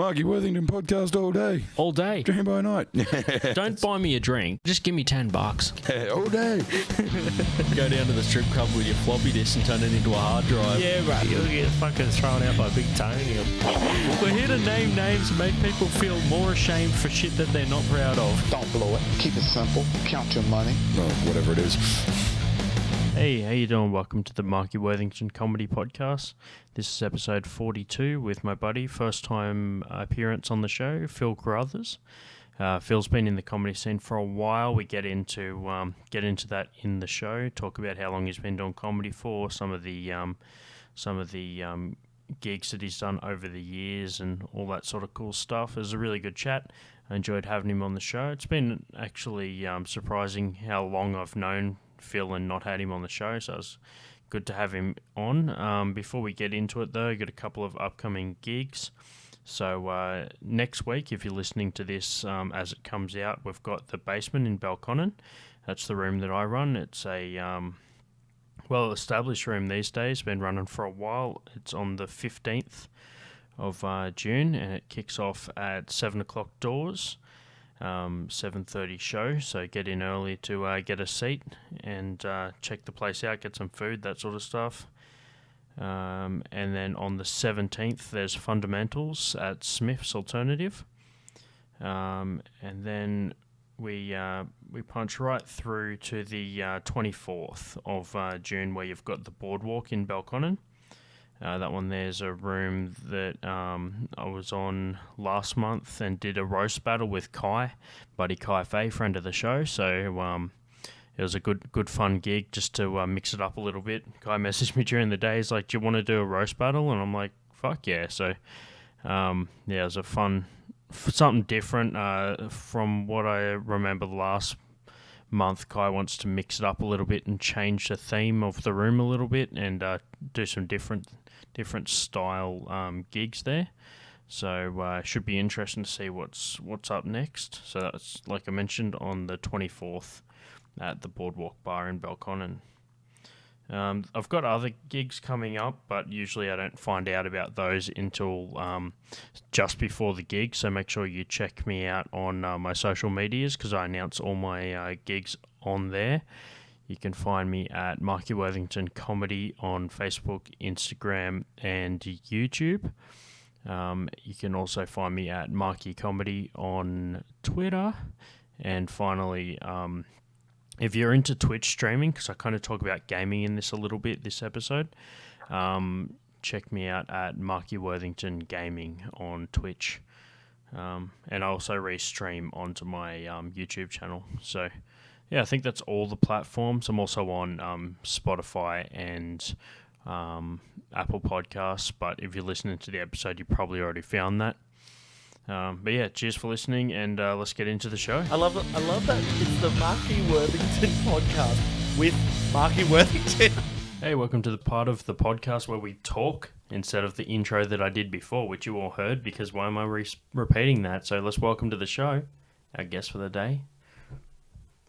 Marky Worthington Podcast all day. All day. Dream by night. Don't buy me a drink. Just give me $10. All day. Go down to the strip club with your floppy disk and turn it into a hard drive. Yeah, bro. You'll get fucking thrown out by Big Tony. We're here to name names and make people feel more ashamed for shit that they're not proud of. Don't blow it. Keep it simple. Count your money. No, whatever it is. Hey, how you doing? Welcome to the Marky Worthington Comedy Podcast. This is episode 42 with my buddy. First time appearance on the show, Phill Carruthers. Phil's been in the comedy scene for a while. We get into that in the show. Talk about how long he's been doing comedy for, some of the gigs that he's done over the years, and all that sort of cool stuff. It was a really good chat. I enjoyed having him on the show. It's been actually surprising how long I've known Phill and not had him on the show, so it's good to have him on. Before we get into it, though, I got a couple of upcoming gigs. So next week, if you're listening to this as it comes out, we've got The Basement in Belconnen. That's the room that I run. It's a well-established room these days, been running for a while. It's on the 15th of June, and it kicks off at 7 o'clock doors. 7:30 show, so get in early to get a seat and check the place out, get some food, that sort of stuff. And then on the 17th, there's Fundamentals at Smith's Alternative. And then we punch right through to the 24th of June, where you've got the Boardwalk in Belconnen. That one there's a room that I was on last month and did a roast battle with buddy Kai Fay, friend of the show. So it was a good fun gig just to mix it up a little bit. Kai messaged me during the day. He's like, "Do you want to do a roast battle?" And I'm like, "Fuck yeah!" So it was a fun, something different from what I remember last month. Kai wants to mix it up a little bit and change the theme of the room a little bit and do some different style gigs there. So should be interesting to see what's up next. So that's, like I mentioned, on the 24th at the Boardwalk Bar in Belconnen. I've got other gigs coming up, but usually I don't find out about those until just before the gig. So make sure you check me out on my social medias, because I announce all my gigs on there. You can find me at Marky Worthington Comedy on Facebook, Instagram, and YouTube. You can also find me at Marky Comedy on Twitter. And finally, if you're into Twitch streaming, because I kind of talk about gaming in this a little bit this episode, check me out at Marky Worthington Gaming on Twitch. And I also restream onto my YouTube channel. So yeah, I think that's all the platforms. I'm also on Spotify and Apple Podcasts, but if you're listening to the episode, you probably already found that. But yeah, cheers for listening, and let's get into the show. I love that it's the Marky Worthington Podcast with Marky Worthington. Hey, welcome to the part of the podcast where we talk instead of the intro that I did before, which you all heard, because why am I repeating that? So let's welcome to the show our guest for the day,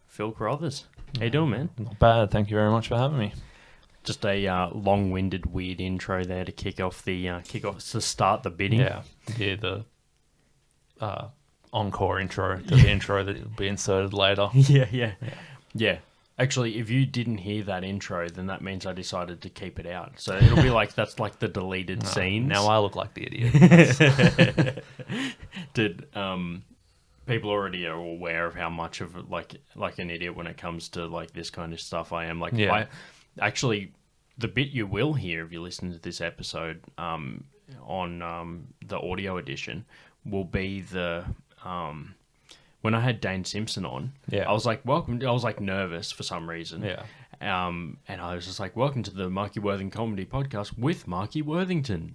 Phill Carruthers. How you doing, man? Not bad. Thank you very much for having me. Just a long-winded, weird intro there to kick off to start the bidding. Yeah, the encore intro to the intro that will be inserted later. Yeah. Actually, if you didn't hear that intro, then that means I decided to keep it out. So it'll be like that's like the deleted scenes. Now I look like the idiot. Did people already are aware of how much of like an idiot when it comes to like this kind of stuff I am. Like, yeah. Actually, the bit you will hear if you listen to this episode on the audio edition will be the when I had Dane Simpson on. Yeah, I was like, welcome. I was like nervous for some reason. Yeah. And I was just like, welcome to the Marky Worthington Comedy Podcast with Marky Worthington.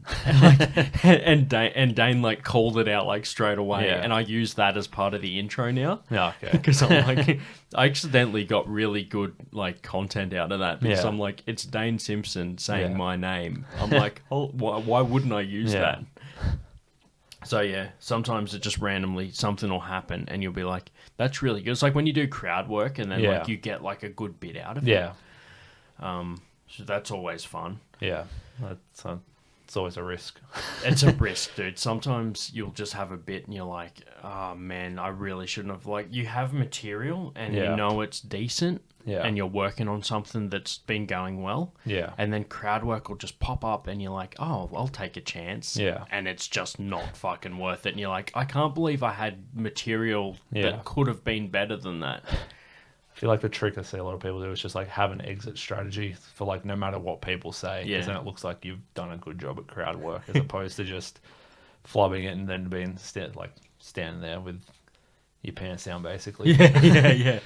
and Dane like called it out like straight away. Yeah. And I use that as part of the intro now. Yeah, okay. Because I'm like, I accidentally got really good like content out of that. Because I'm like, it's Dane Simpson saying my name. I'm like, oh, why wouldn't I use that? So yeah, sometimes it just randomly, something will happen and you'll be like, that's really good. It's like when you do crowd work and then like you get like a good bit out of it. Yeah. So that's always fun. Yeah. That's it's always a risk. It's a risk, dude. Sometimes you'll just have a bit and you're like, oh man, I really shouldn't have. Like, you have material and Yeah. you know it's decent Yeah. and you're working on something that's been going well. Yeah. And then crowd work will just pop up and you're like, oh, I'll take a chance. Yeah. And it's just not fucking worth it. And you're like, I can't believe I had material Yeah. that could have been better than that. I feel like the trick I see a lot of people do is just like have an exit strategy for like no matter what people say, Yeah. because then it looks like you've done a good job at crowd work as opposed to just flubbing it and then being standing there with your pants down basically. Yeah.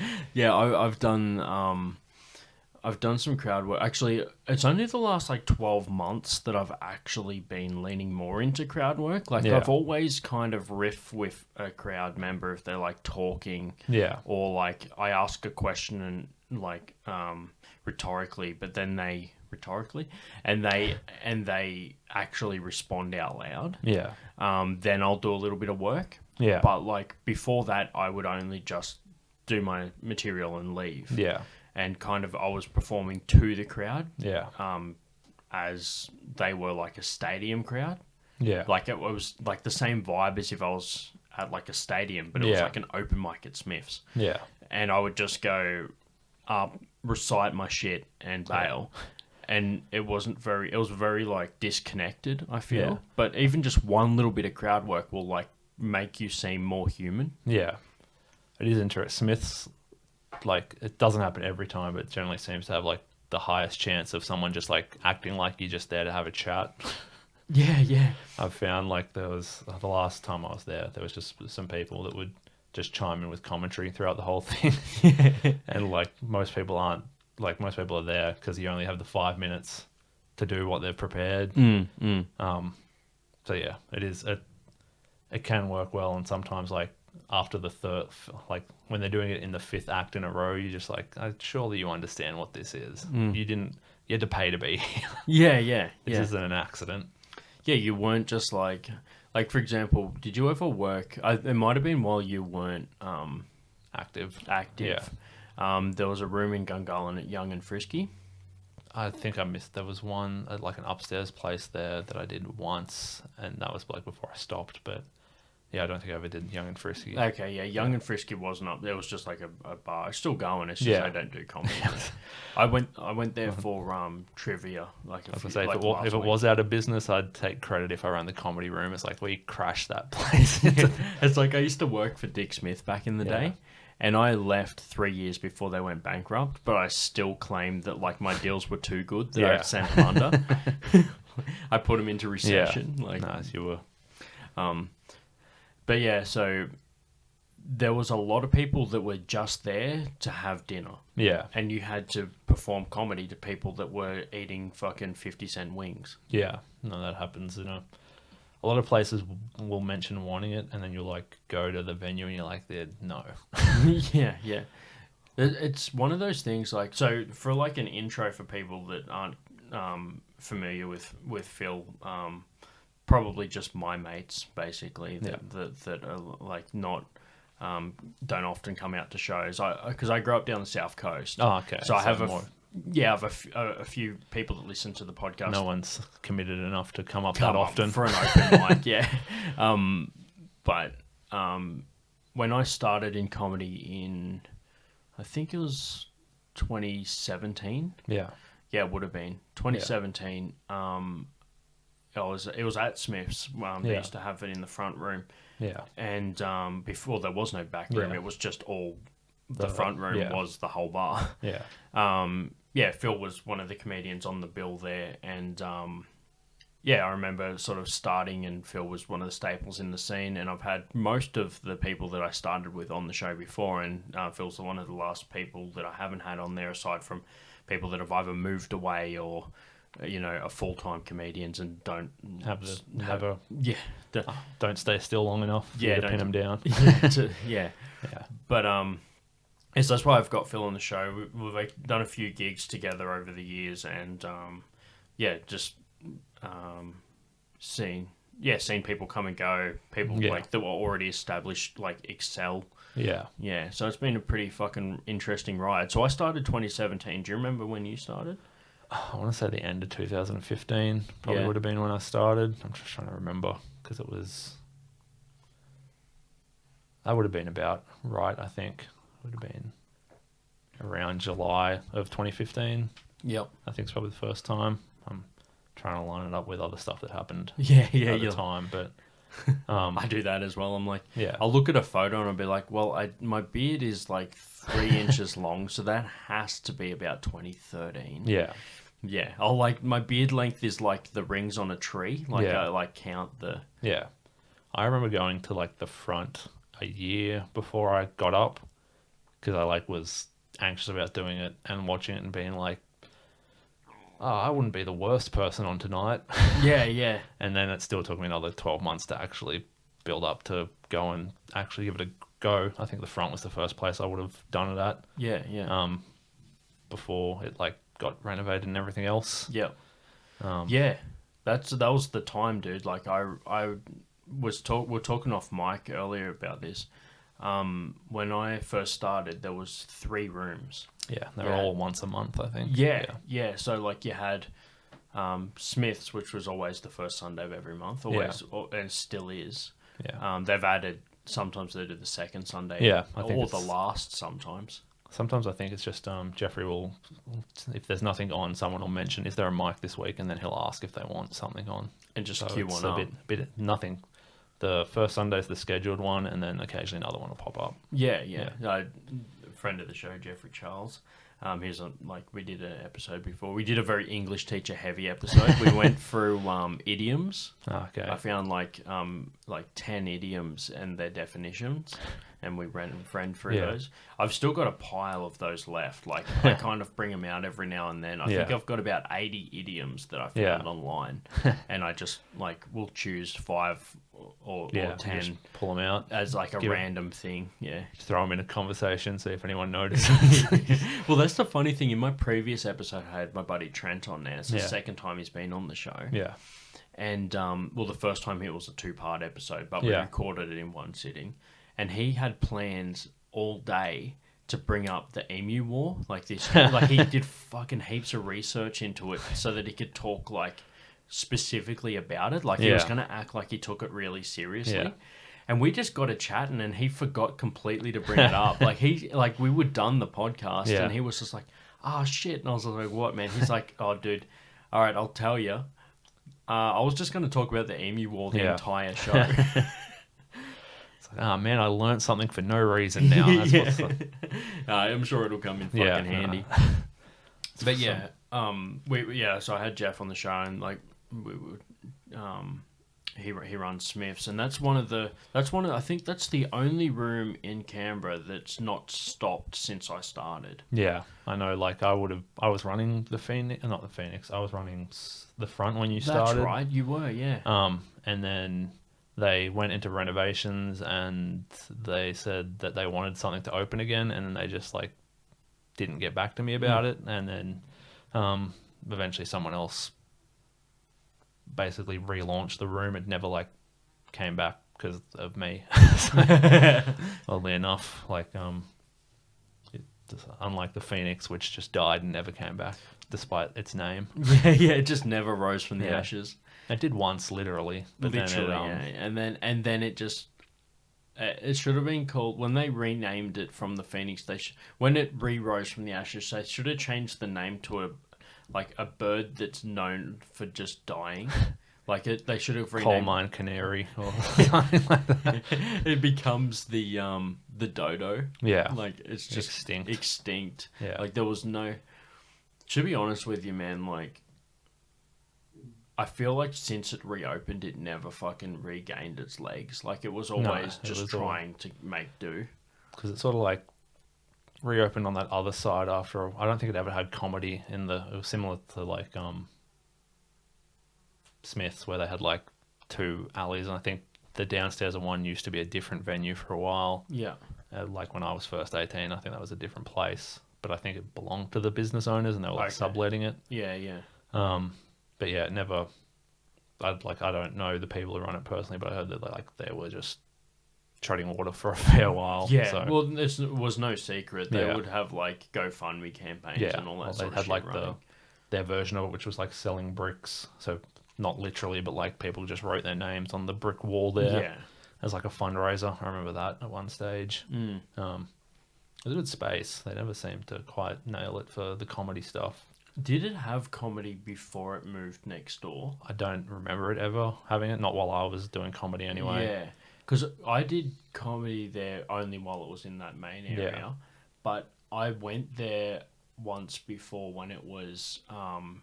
I've done some crowd work. Actually, it's only the last like 12 months that I've actually been leaning more into crowd work. Like Yeah. I've always kind of riff with a crowd member if they're like talking. Yeah. Or like I ask a question and like rhetorically, but then they actually respond out loud. Yeah. Then I'll do a little bit of work. Yeah. But like before that, I would only just do my material and leave. Yeah. And kind of I was performing to the crowd Yeah. as they were like a stadium crowd. Yeah. Like it was like the same vibe as if I was at like a stadium, but it was Yeah. like an open mic at Smith's. Yeah. And I would just go up, recite my shit and bail. And it was very like disconnected, I feel. Yeah. But even just one little bit of crowd work will like make you seem more human. Yeah. It is interesting. Smith's, like, it doesn't happen every time, but it generally seems to have like the highest chance of someone just like acting like you're just there to have a chat. Yeah. I've found like there was the last time I was there was just some people that would just chime in with commentary throughout the whole thing. And like most people are there because you only have the 5 minutes to do what they've prepared. So yeah, it can work well, and sometimes like after the third, like when they're doing it in the fifth act in a row, you're just like, surely you understand what this is. You had to pay to be here. Yeah. This isn't an accident. Yeah, you weren't just like for example, did you ever work? It might have been while you weren't Active. active. There was a room in Gungahlin at Young and Frisky. I think I missed. There was one like an upstairs place there that I did once, and that was like before I stopped. But yeah, I don't think I ever did Young and Frisky. Okay, yeah, Young and Frisky wasn't up. There was just like a bar. It's still going. It's just Yeah. I don't do comedy. I went there for trivia. Like I was few, gonna say, like if it last was out of business, I'd take credit if I ran the comedy room. It's like we crashed that place. week. It's like I used to work for Dick Smith back in the day. And I left 3 years before they went bankrupt, but I still claimed that like my deals were too good that I Yeah. sent them under. I put them into recession. Like, Nice, you were. but yeah, so there was a lot of people that were just there to have dinner, Yeah, and you had to perform comedy to people that were eating fucking 50-cent wings. yeah. No, that happens. A lot of places will mention wanting it, and then you'll like go to the venue and you're like, no. Yeah. It's one of those things like, so for like an intro for people that aren't familiar with Phill, probably just my mates basically that are like not don't often come out to shows. Because I grew up down the South Coast. Oh, okay. So I have more, I have a few people that listen to the podcast. no one's committed enough to come up that often for an open mic, yeah. But when I started in comedy in, I think it was 2017. Yeah, Yeah, it would have been 2017. It was at Smith's. They used to have it in the front room, yeah, and before there was no back room. Yeah. It was just all the front room was the whole bar. yeah, Phill was one of the comedians on the bill there, and I remember sort of starting, and Phill was one of the staples in the scene, and I've had most of the people that I started with on the show before, and Phil's one of the last people that I haven't had on there, aside from people that have either moved away or, are full-time comedians and don't don't stay still long enough to pin them down. Yeah. Yeah. But so that's why I've got Phill on the show. We've like, done a few gigs together over the years, and just seen people come and go. People like that were already established, like excel. Yeah. Yeah. So it's been a pretty fucking interesting ride. So I started 2017. Do you remember when you started? I want to say the end of 2015 probably Yeah. would have been when I started. I'm just trying to remember because that would have been about right, I think. Would have been around July of 2015. Yep. I think it's probably the first time. I'm trying to line it up with other stuff that happened Yeah, at the you're- time, but I do that as well. I'm like, yeah. I'll look at a photo and I'll be like, well, my beard is like 3 inches long, so that has to be about 2013. Yeah. Yeah, I'll like my beard length is like the rings on a tree. Like Yeah. I like count the. Yeah. I remember going to like the front a year before I got up because I like was anxious about doing it and watching it and being like, oh, I wouldn't be the worst person on tonight. Yeah, yeah, And then it still took me another 12 months to actually build up to go and actually give it a go. I think the front was the first place I would have done it at yeah. before it like got renovated and everything else. Yeah. Um, Yeah. That was the time, dude. Like we're talking off mic earlier about this. When I first started, there was 3 rooms. Yeah, they were Yeah. all once a month, I think. Yeah. So like you had Smith's, which was always the first Sunday of every month, always, and still is. Yeah. They've added, sometimes they do the second Sunday. Yeah, I think or the it's- last sometimes. Sometimes I think it's just Jeffrey will, if there's nothing on, someone will mention, is there a mic this week? And then he'll ask if they want something on. And just So cue it's one a up. bit nothing. The first Sunday's the scheduled one, and then occasionally another one will pop up. Yeah. Friend of the show, Jeffrey Charles. He's on, like, we did an episode before. We did a very English teacher heavy episode. We went through idioms. Okay. I found like 10 idioms and their definitions, and we ran through Yeah. those. I've still got a pile of those left. Like I kind of bring them out every now and then. I think Yeah. I've got about 80 idioms that I found Yeah. online, and I just like will choose 5 or Yeah, 10 just pull them out, as like a give it- random thing. Yeah. just throw them in a conversation, see if anyone notices. Well, that's the funny thing. In my previous episode, I had my buddy Trent on there. It's the Yeah. second time he's been on the show. Yeah. And, well, the first time it was a 2-part episode, but we Yeah. recorded it in one sitting. And he had plans all day to bring up the Emu War. Like this, like he did fucking heaps of research into it so that he could talk like specifically about it. Like he was Yeah. going to act like he took it really seriously. Yeah. And we just got to chatting, and he forgot completely to bring it up. Like we were done the podcast, Yeah. and he was just like, "Oh shit!" And I was like, "What, man?" He's like, "Oh, dude, all right, I'll tell you. I was just going to talk about the Emu War the Yeah. entire show." It's like, oh man, I learned something for no reason now. That's Yeah. what's the- I'm sure it'll come in fucking Yeah. handy. But yeah, so I had Jeff on the show, and like he runs Smith's, and that's one of I think that's the only room in Canberra that's not stopped since I started. Yeah, I know. Like I was running the Phoenix, not the Phoenix. I was running the front when you started. That's right, you were, yeah. And then they went into renovations, and they said that they wanted something to open again, and then they just like didn't get back to me about it, and then eventually someone else basically relaunched the room. It never like came back because of me. So, oddly enough, like unlike the Phoenix, which just died and never came back despite its name. Yeah, it just never rose from the Yeah. ashes. It did once, literally, but Literally, then it, yeah. And then it just it should have been called, when they renamed it from the Phoenix. When it re-rose from the ashes, they should have changed the name to a bird that's known for just dying. They should have coal renamed. mine canary or something like that. It becomes the dodo. Yeah, Like it's just Extinct. Yeah. Like there was no. To be honest with you, man, like I feel like since it reopened, it never fucking regained its legs. Like it was always it just was trying to make do. because it sort of like reopened on that other side after. I don't think it ever had comedy in the. It was similar to like Smith's, where they had like 2 alleys, and I think the downstairs of one used to be a different venue for a while. Yeah. Like when I was first 18, I think that was a different place, but I think it belonged to the business owners, and they were like Okay. subletting it. Yeah, yeah. But yeah, it never. I don't know the people who run it personally, but I heard that like they were just treading water for a fair while. Yeah, so, well, this was no secret. They Yeah. would have like GoFundMe campaigns yeah, and all that well, sort they of had shit like running. their version of it, which was like selling bricks. So not literally, but like people just wrote their names on the brick wall there. Yeah. As like a fundraiser. I remember that at one stage. It was a good space. They never seemed to quite nail it for the comedy stuff. Did it have comedy before it moved next door? I don't remember it ever having it. Not while I was doing comedy anyway. Yeah, because I did comedy there only while it was in that main area. Yeah. But I went there once before when it was On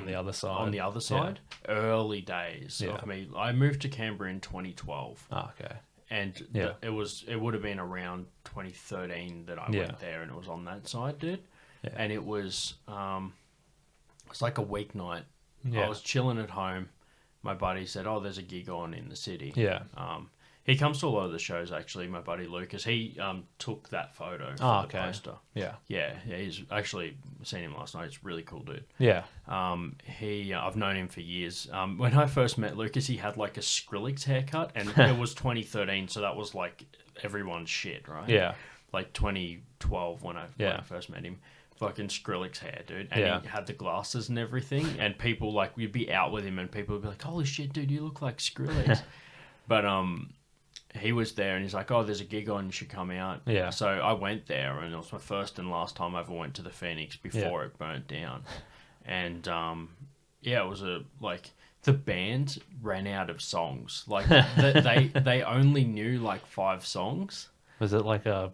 the other side. On the other side, early days Yeah. of me. I moved to Canberra in 2012. Oh, okay. And it would have been around 2013 that I went there, and it was on that side, dude. Yeah. And it was like a weeknight. Yeah. I was chilling at home. My buddy said, "Oh, there's a gig on in the city." Yeah. He comes to a lot of the shows, actually, my buddy Lucas. He took that photo for the poster. Yeah. Yeah, he's actually seen him last night. He's a really cool dude. Yeah. I've known him for years. When I first met Lucas, he had like a Skrillex haircut, and it was 2013, so that was like everyone's shit, right? Yeah. Like 2012 when I first met him. Fucking Skrillex hair, dude. And he had the glasses and everything, and people, like, you'd be out with him, and people would be like, "Holy shit, dude, you look like Skrillex." But he was there, and he's like, "Oh, there's a gig on, you should come out." Yeah. So I went there, and it was my first and last time I ever went to the Phoenix before it burnt down. And it was the band ran out of songs. Like they only knew like 5 songs. Was it like a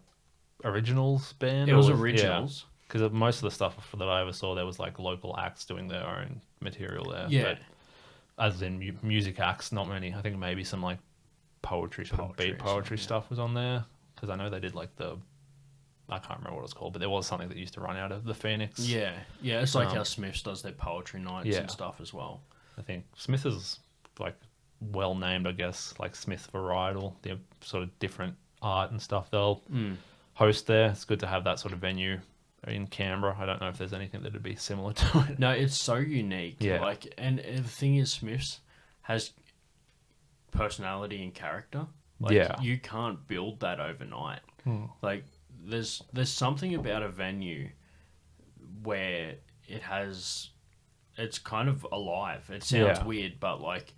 originals band? It was originals. Because most of the stuff that I ever saw, there was like local acts doing their own material there. Yeah. But as in music acts, not many. I think maybe some like poetry, beat poetry stuff was on there. Because I know they did like I can't remember what it's called, but there was something that used to run out of the Phoenix. Yeah. Yeah, it's like how Smiths does their poetry nights and stuff as well. I think Smith is like well named, I guess, like Smith Varietal. They have sort of different art and stuff they'll host there. It's good to have that sort of venue in Canberra. I don't know if there's anything that would be similar to it. No, it's so unique. Yeah. Like, and the thing is, Smiths has personality and character. Like, you can't build that overnight. Like, there's something about a venue where it's kind of alive. It sounds weird, but like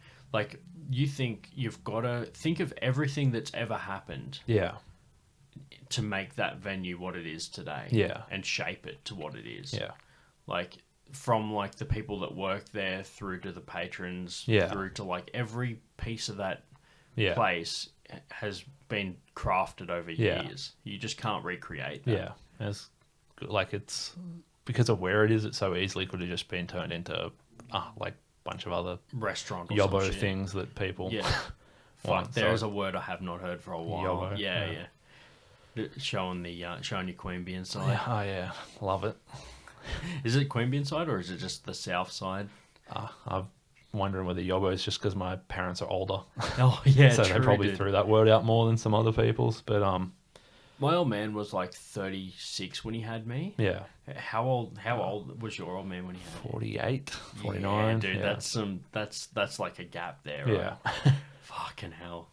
you think you've got to think of everything that's ever happened. Yeah. To make that venue what it is today. Yeah. And shape it to what it is. Yeah. Like, from like the people that work there through to the patrons, through to like every piece of that place has been crafted over years. You just can't recreate that. Yeah. It's because of where it is, it so easily could have just been turned into like a bunch of other restaurant or yobbo some shit. things that people Fuck, there's a word I have not heard for a while. Yobbo, yeah. Showing your Queanbeyan side. Oh yeah, love it. Is it Queanbeyan side or is it just the south side? I'm wondering whether yobbo is just because my parents are older. Oh yeah, so true, they probably threw that word out more than some other people's. But my old man was like 36 when he had me. Yeah. How old was your old man when he had 48, 49. Yeah, dude, that's like a gap there. Right? Yeah. Fucking hell.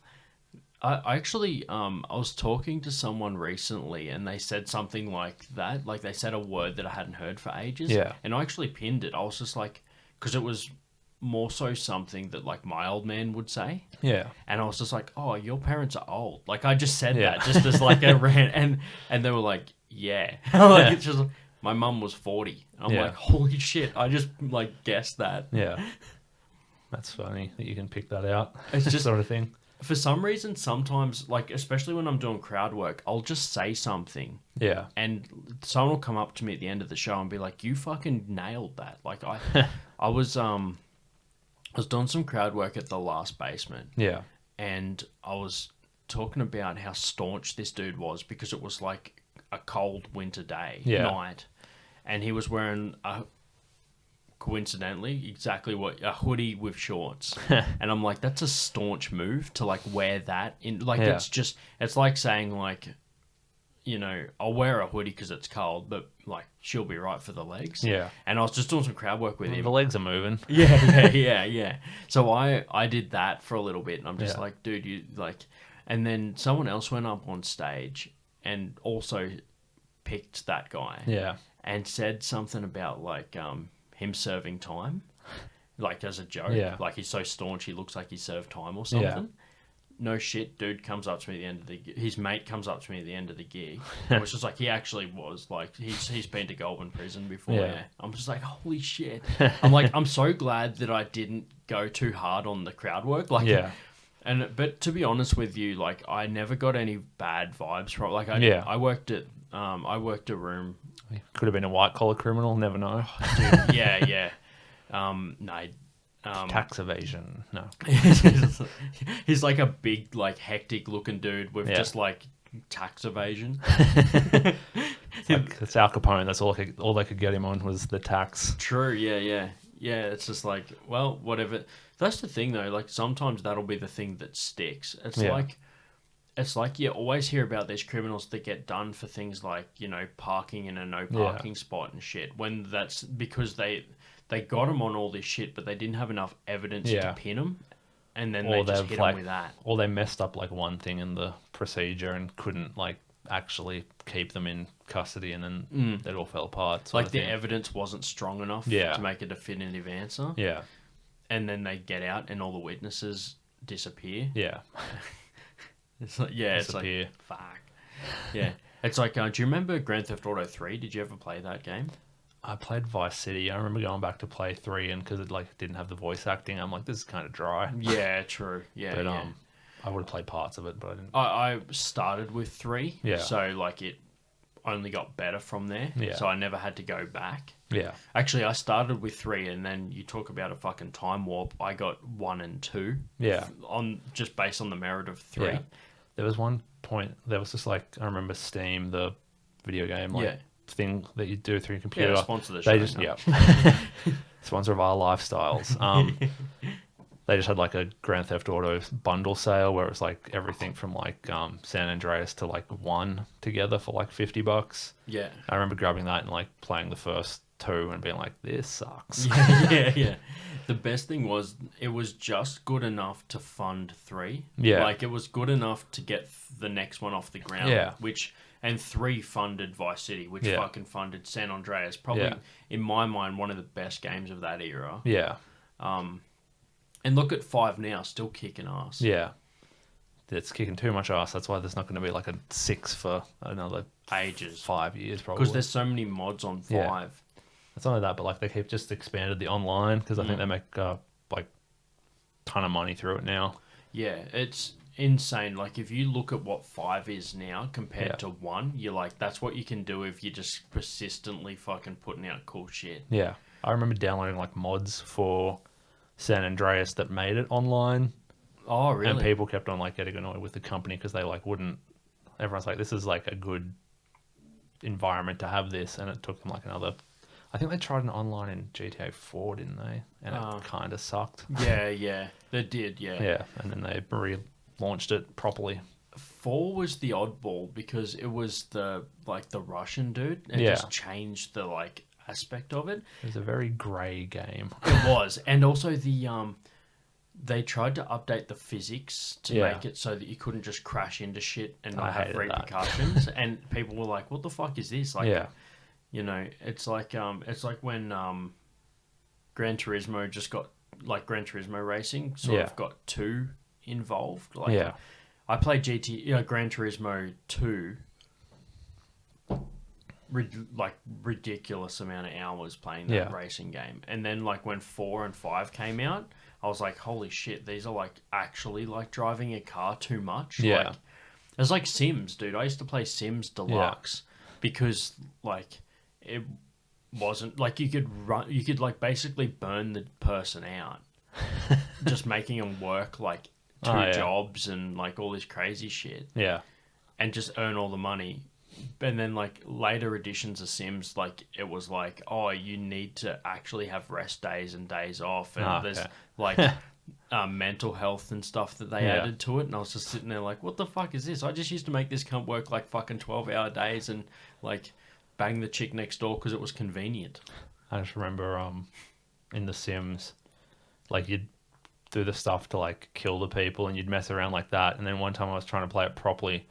I actually I was talking to someone recently and they said something like that. Like they said a word that I hadn't heard for ages. Yeah. And I actually pinned it. I was just like, because it was more so something that like my old man would say. Yeah. And I was just like, oh, your parents are old. Like I just said that just as like a rant. And they were like, yeah. Like it's just my mum was 40. I'm like, holy shit. I just like guessed that. Yeah. That's funny that you can pick that out. It's just sort of thing. For some reason, sometimes, like, especially when I'm doing crowd work, I'll just say something. Yeah. And someone will come up to me at the end of the show and be like, you fucking nailed that. Like, I was doing some crowd work at the Last Basement. Yeah. And I was talking about how staunch this dude was because it was like a cold winter day, night. And he was wearing coincidentally, exactly a hoodie with shorts. And I'm like, that's a staunch move to like wear that in. Like, it's like saying like, you know, I'll wear a hoodie because it's cold, but like she'll be right for the legs. Yeah. And I was just doing some crowd work with him. The legs are moving. Yeah. So I did that for a little bit and I'm just like, dude, you like, and then someone else went up on stage and also picked that guy. Yeah. And said something about like, him serving time, like as a joke. Yeah. Like he's so staunch, he looks like he served time or something. Yeah. No shit, dude comes up to me at the end of his mate comes up to me at the end of the gig. It was just like, he actually was like, he's been to Goulburn prison before. Yeah. I'm just like, holy shit. I'm like, I'm so glad that I didn't go too hard on the crowd work. Like, Yeah. But to be honest with you, like, I never got any bad vibes from, like, I worked a room. Could have been a white collar criminal. Never know. Dude, yeah. No. Tax evasion. No. He's like a big, like, hectic looking dude with just like tax evasion. It's Al Capone. That's all they could get him on was the tax. True. Yeah. It's just like, well, whatever. That's the thing though. Like sometimes that'll be the thing that sticks. It's like you always hear about these criminals that get done for things like, you know, parking in a no parking spot and shit. When that's because they got him on all this shit, but they didn't have enough evidence to pin him, and then they just hit him with that. Or they messed up like one thing in the procedure and couldn't like actually keep them in custody, and then it all fell apart. Like the evidence wasn't strong enough to make a definitive answer. Yeah. And then they get out and all the witnesses disappear. Yeah. It's like, it's like, fuck. Yeah. It's like, do you remember Grand Theft Auto 3? Did you ever play that game? I played Vice City. I remember going back to play 3, and because it like didn't have the voice acting, I'm like, this is kind of dry. Yeah, true. Yeah, but I would have played parts of it, but I didn't. I started with 3, Yeah. So like it only got better from there. Yeah. So I never had to go back. Yeah. Actually, I started with 3, and then you talk about a fucking time warp. I got 1 and 2. Yeah. On just based on the merit of 3. Yeah. There was one point. There was just like, I remember Steam, the video game, thing that you do through your computer. Yeah, sponsor the show. They just sponsor of our lifestyles. They just had like a Grand Theft Auto bundle sale where it was like everything from like San Andreas to like 1 together for like $50. Yeah. I remember grabbing that and like playing the first 2 and being like, this sucks. Yeah. The best thing was it was just good enough to fund 3. Yeah. Like it was good enough to get the next one off the ground. Yeah. And 3 funded Vice City, which fucking funded San Andreas. Probably, in my mind, one of the best games of that era. Yeah. And look at 5 now, still kicking ass. Yeah. It's kicking too much ass. That's why there's not going to be like a 6 for another ages. 5 years, probably. Because there's so many mods on 5. Yeah. It's not only that, but like they keep just expanded the online because I think they make like ton of money through it now. Yeah, it's insane. Like if you look at what 5 is now compared to 1, you're like, that's what you can do if you're just persistently fucking putting out cool shit. Yeah. I remember downloading like mods for San Andreas that made it online. Oh, really? And people kept on like getting annoyed with the company because they like wouldn't. Everyone's like, this is like a good environment to have this, and it took them like another. I think they tried an online in GTA 4, didn't they? And it kind of sucked. Yeah, they did. Yeah, and then they relaunched it properly. 4 was the oddball because it was the Russian dude. It just changed the like aspect of it. It was a very grey game. It was, and also the they tried to update the physics to make it so that you couldn't just crash into shit and not have repercussions. And people were like, "What the fuck is this?" Like, you know, it's like when Gran Turismo just got like Gran Turismo racing sort of got 2 involved. Like, I played Gran Turismo 2. Ridiculous amount of hours playing that racing game, and then like when 4 and 5 came out, I was like, holy shit, these are like actually like driving a car too much. Like, it's like Sims, dude. I used to play Sims Deluxe because like it wasn't like you could like basically burn the person out just making them work like 2 jobs and like all this crazy shit and just earn all the money. And then like later editions of Sims, like it was like, oh, you need to actually have rest days and days off, and there's like mental health and stuff that they added to it. And I was just sitting there like, what the fuck is this? I just used to make this cunt work like fucking 12-hour days and like bang the chick next door because it was convenient. I just remember in The Sims, like you'd do the stuff to like kill the people and you'd mess around like that. And then one time I was trying to play it properly,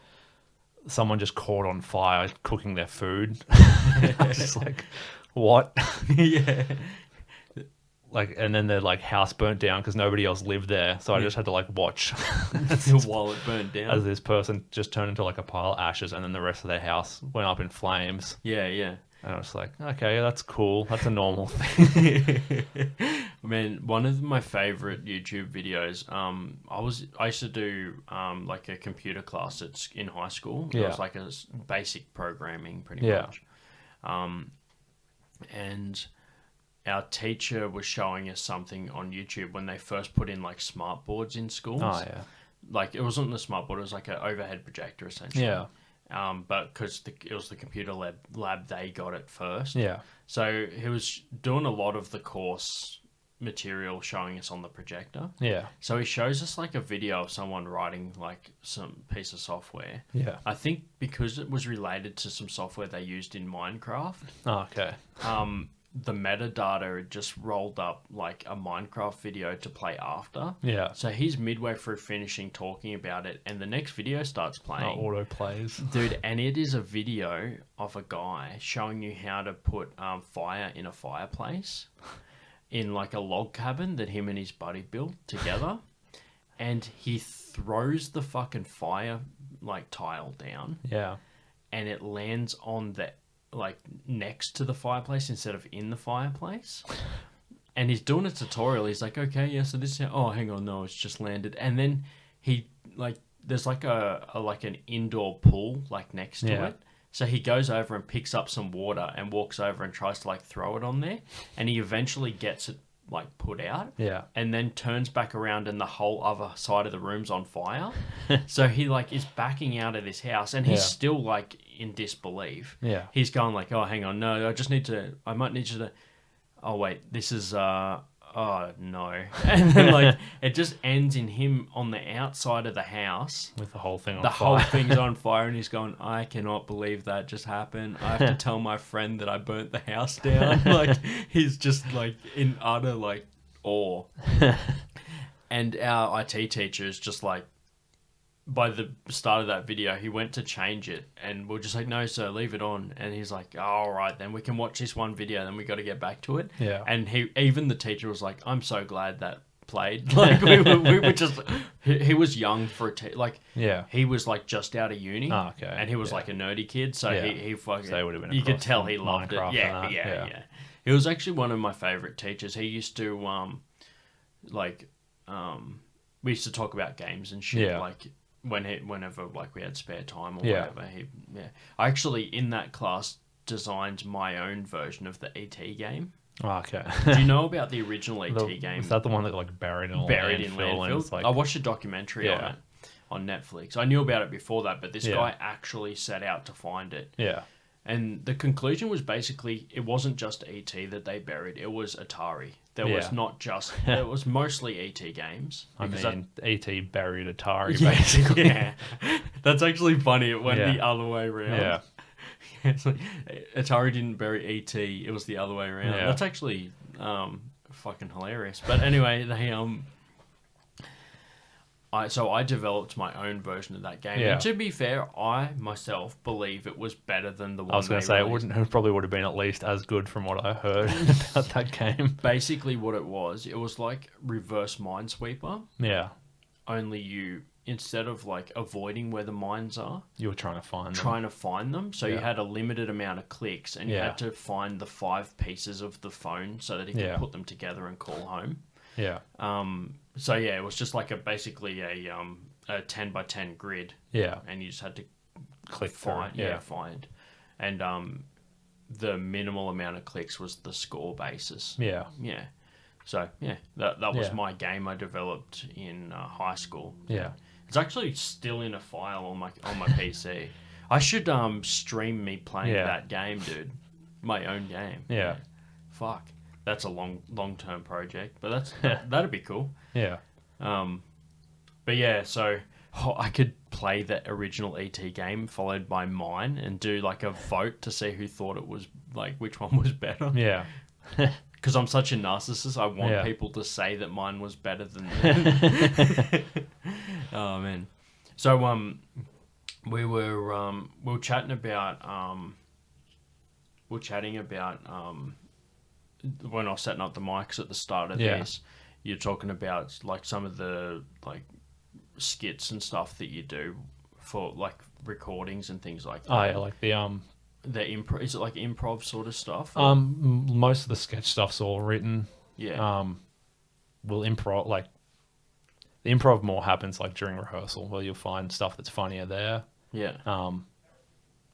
someone just caught on fire cooking their food. I was just like, what? like, and then their like house burnt down because nobody else lived there. So I just had to like watch While it burnt down. as this person just turned into like a pile of ashes, and then the rest of their house went up in flames. Yeah, yeah. And I was like, okay, that's cool. That's a normal thing. Man, one of my favorite YouTube videos. I used to do like a computer class in high school. It Yeah. was like a basic programming, pretty Yeah. much. And our teacher was showing us something on YouTube when they first put in like smart boards in schools. Oh yeah. Like it wasn't the smart board; it was like an overhead projector essentially. Yeah. But because it was the computer lab, they got it first. Yeah. So he was doing a lot of the course material showing us on the projector. Yeah. So he shows us like a video of someone writing like some piece of software. Yeah. I think because it was related to some software they used in Minecraft, Oh, okay. the metadata had just rolled up like a Minecraft video to play after. Yeah. So he's midway through finishing talking about it, and the next video starts playing. Auto plays. Dude, and it is a video of a guy showing you how to put fire in a fireplace in like a log cabin that him and his buddy built together. And he throws the fucking fire like tile down, Yeah. and it lands on the like next to the fireplace instead of in the fireplace. And he's doing a tutorial. He's like, okay, yeah, so this, oh, hang on, no, it's just landed. And then he like, there's like a like an indoor pool like next to Yeah. it. So he goes over and picks up some water and walks over and tries to like throw it on there. And he eventually gets it like put out. Yeah. And then turns back around and the whole other side of the room's on fire. So he like is backing out of this house, and he's Yeah. still like in disbelief. Yeah. He's going like, oh, hang on, no, I might need you to, oh wait, this is oh no. And then like it just ends in him on the outside of the house. With the whole thing on The fire. whole thing's on fire, and he's going, I cannot believe that just happened. I have to tell my friend that I burnt the house down. Like, he's just like in utter like awe. And our IT teacher is just like, by the start of that video, he went to change it, and we're just like, no, sir, leave it on. And he's like, oh, all right, then we can watch this one video, then we got to get back to it. Yeah. And even the teacher was like, I'm so glad that played. Like, we were just, he was young for like, Yeah. he was like just out of uni. Oh, okay. And he was Yeah. like a nerdy kid, so Yeah. he fucking, So he would have been you could across tell from he loved Minecraft it. Yeah, and that, yeah, yeah. yeah. He was actually one of my favorite teachers. He used to, we used to talk about games and shit, Yeah. like, whenever like we had spare time or Yeah. whatever. I actually in that class designed my own version of the ET game. Oh, okay. Do you know about the original ET game? Is that the one that like buried in a Buried in landfill? And landfill. it's like, I watched a documentary on Yeah. it on Netflix. I knew about it before that, but this Yeah. guy actually set out to find it. yeah. And the conclusion was basically it wasn't just ET that they buried; it was Atari. There was Yeah. not just. It was mostly ET games. I because mean, ET buried Atari, Yeah, basically. yeah. That's actually funny. It went Yeah. the other way around. Yeah. It's like, Atari didn't bury ET. It was the other way around. Yeah. That's actually fucking hilarious. But anyway, they I developed my own version of that game. Yeah. And to be fair, I myself believe it was better than the one. I was going they to say, released. it probably would have been at least as good from what I heard about that game. Basically, what it was like reverse Minesweeper. Yeah. Only you, instead of like avoiding where the mines are, You were trying to find them. trying to find them. So you Yeah. had a limited amount of clicks, and you Yeah. had to find the 5 pieces of the phone so that you could Yeah. put them together and call home. Yeah. So yeah, it was just like basically a 10 by 10 grid, Yeah. and you just had to Click through. find. Find. And the minimal amount of clicks was the score basis. Yeah. Yeah. So yeah, that was Yeah. my game I developed in high school. Yeah. It's actually still in a file on my PC. I should stream me playing Yeah. that game, dude. My own game. Yeah. Fuck. That's a long term project, but that'd be cool. Yeah. But yeah, so I could play the original ET game followed by mine and do like a vote to see who thought it was like which one was better. Yeah. Because I'm such a narcissist, I want Yeah. people to say that mine was better than. Oh man, so we were chatting about when I was setting up the mics at the start of this, you're talking about like some of the like skits and stuff that you do for like recordings and things like that. Oh yeah, like the improv. Is it like improv sort of stuff? most of the sketch stuff's all written. Yeah. We'll improv, like the improv more happens like during rehearsal, where you'll find stuff that's funnier there. Yeah.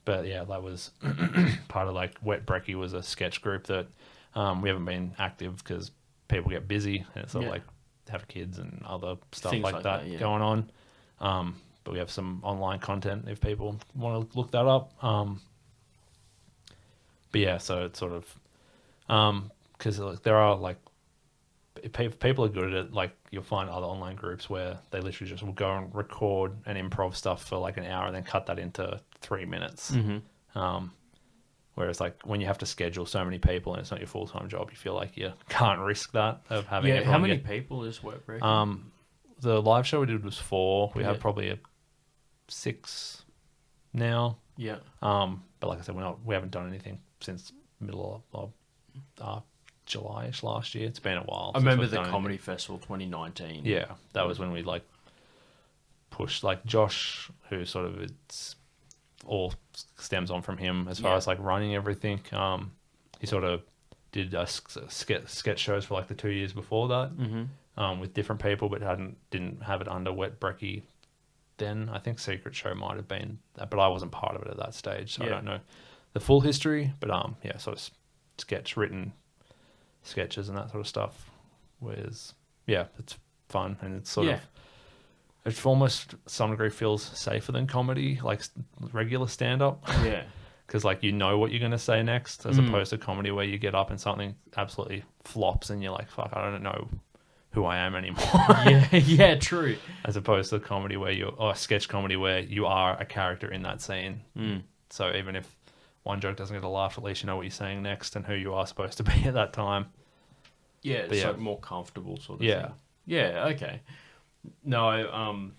But yeah, that was part of like Wet Brekkie was a sketch group that we haven't been active because people get busy and it's sort of like have kids and other stuff Things like that yeah. going on. But we have some online content if people want to look that up. But yeah, so it's sort of because like, there are like if people are good at it, like you'll find other online groups where they literally just will go and record and improv stuff for like an hour and then cut that into 3 minutes. Mm-hmm. Whereas like when you have to schedule so many people and it's not your full-time job, you feel like you can't risk that of having Yeah. How everyone many people is Wet Break? The live show we did was 4. We have Yeah. probably 6 now. Yeah. But like I said, we haven't done anything since middle of July-ish last year. It's been a while. I since remember we've the done Comedy Festival 2019. Yeah, that was when we like pushed like Josh, who sort of it's all stems on from him as far Yeah. as like running everything. He sort of did sketch shows for like the 2 years before that with different people, but didn't have it under Wet Brekkie. Then I think Secret Show might have been, but I wasn't part of it at that stage, so I don't know the full history. But yeah, sort of written sketches and that sort of stuff. Whereas yeah, it's fun and it's sort of. It almost, to some degree, feels safer than comedy, like regular stand-up. Yeah. Because, like, you know what you're going to say next, as opposed to comedy where you get up and something absolutely flops and you're like, fuck, I don't know who I am anymore. Yeah, true. As opposed to comedy or sketch comedy where you are a character in that scene. So even if one joke doesn't get a laugh, at least you know what you're saying next and who you are supposed to be at that time. Yeah, But it's yeah. like more comfortable sort of Yeah. thing. Yeah, okay. No,